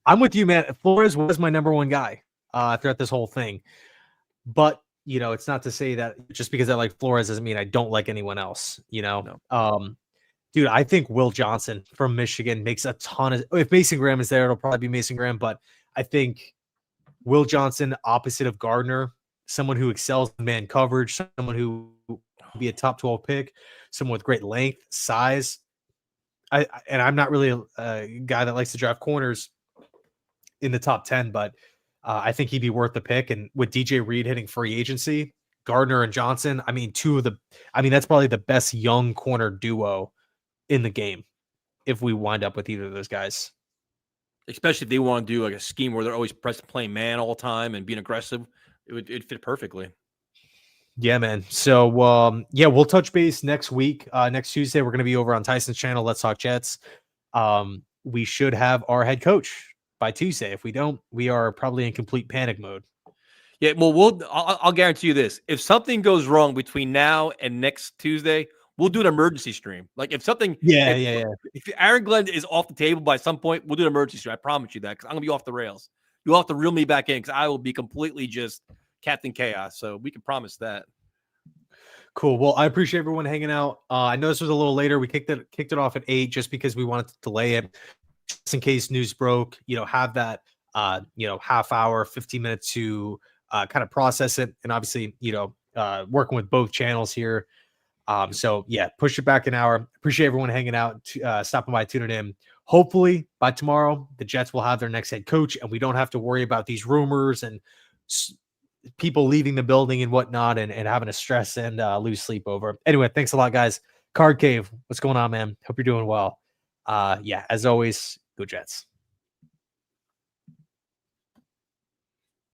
I'm with you, man. Flores was my number one guy throughout this whole thing, but it's not to say that just because I like Flores doesn't mean I don't like anyone else. No. Dude, I think Will Johnson from Michigan makes a ton of. If Mason Graham is there, it'll probably be Mason Graham, but I think Will Johnson, opposite of Gardner, someone who excels in man coverage, someone who will be a top 12 pick, someone with great length, size. I'm not really a guy that likes to draft corners in the top 10, but I think he'd be worth the pick. And with DJ Reed hitting free agency, Gardner and Johnson, that's probably the best young corner duo in the game if we wind up with either of those guys. Especially if they want to do like a scheme where they're always playing man all the time and being aggressive, it'd fit perfectly. Yeah, man. So, we'll touch base next week. Next Tuesday, we're going to be over on Tyson's channel. Let's Talk Jets. We should have our head coach by Tuesday. If we don't, we are probably in complete panic mode. Yeah, well, I'll guarantee you this. If something goes wrong between now and next Tuesday, we'll do an emergency stream. Like if something, if Aaron Glenn is off the table by some point, we'll do an emergency stream. I promise you that because I'm gonna be off the rails. You'll have to reel me back in because I will be completely just Captain Chaos. So we can promise that. Cool. Well, I appreciate everyone hanging out. I know this was a little later. We kicked it off at 8 just because we wanted to delay it, just in case news broke. Have that half hour, 15 minutes to kind of process it, and obviously working with both channels here. So yeah, push it back an hour. Appreciate everyone hanging out, stopping by, tuning in. Hopefully by tomorrow, the Jets will have their next head coach, and we don't have to worry about these rumors and people leaving the building and whatnot and having to stress and lose sleep over. Anyway, thanks a lot, guys. Card Cave, what's going on, man? Hope you're doing well. As always, go Jets.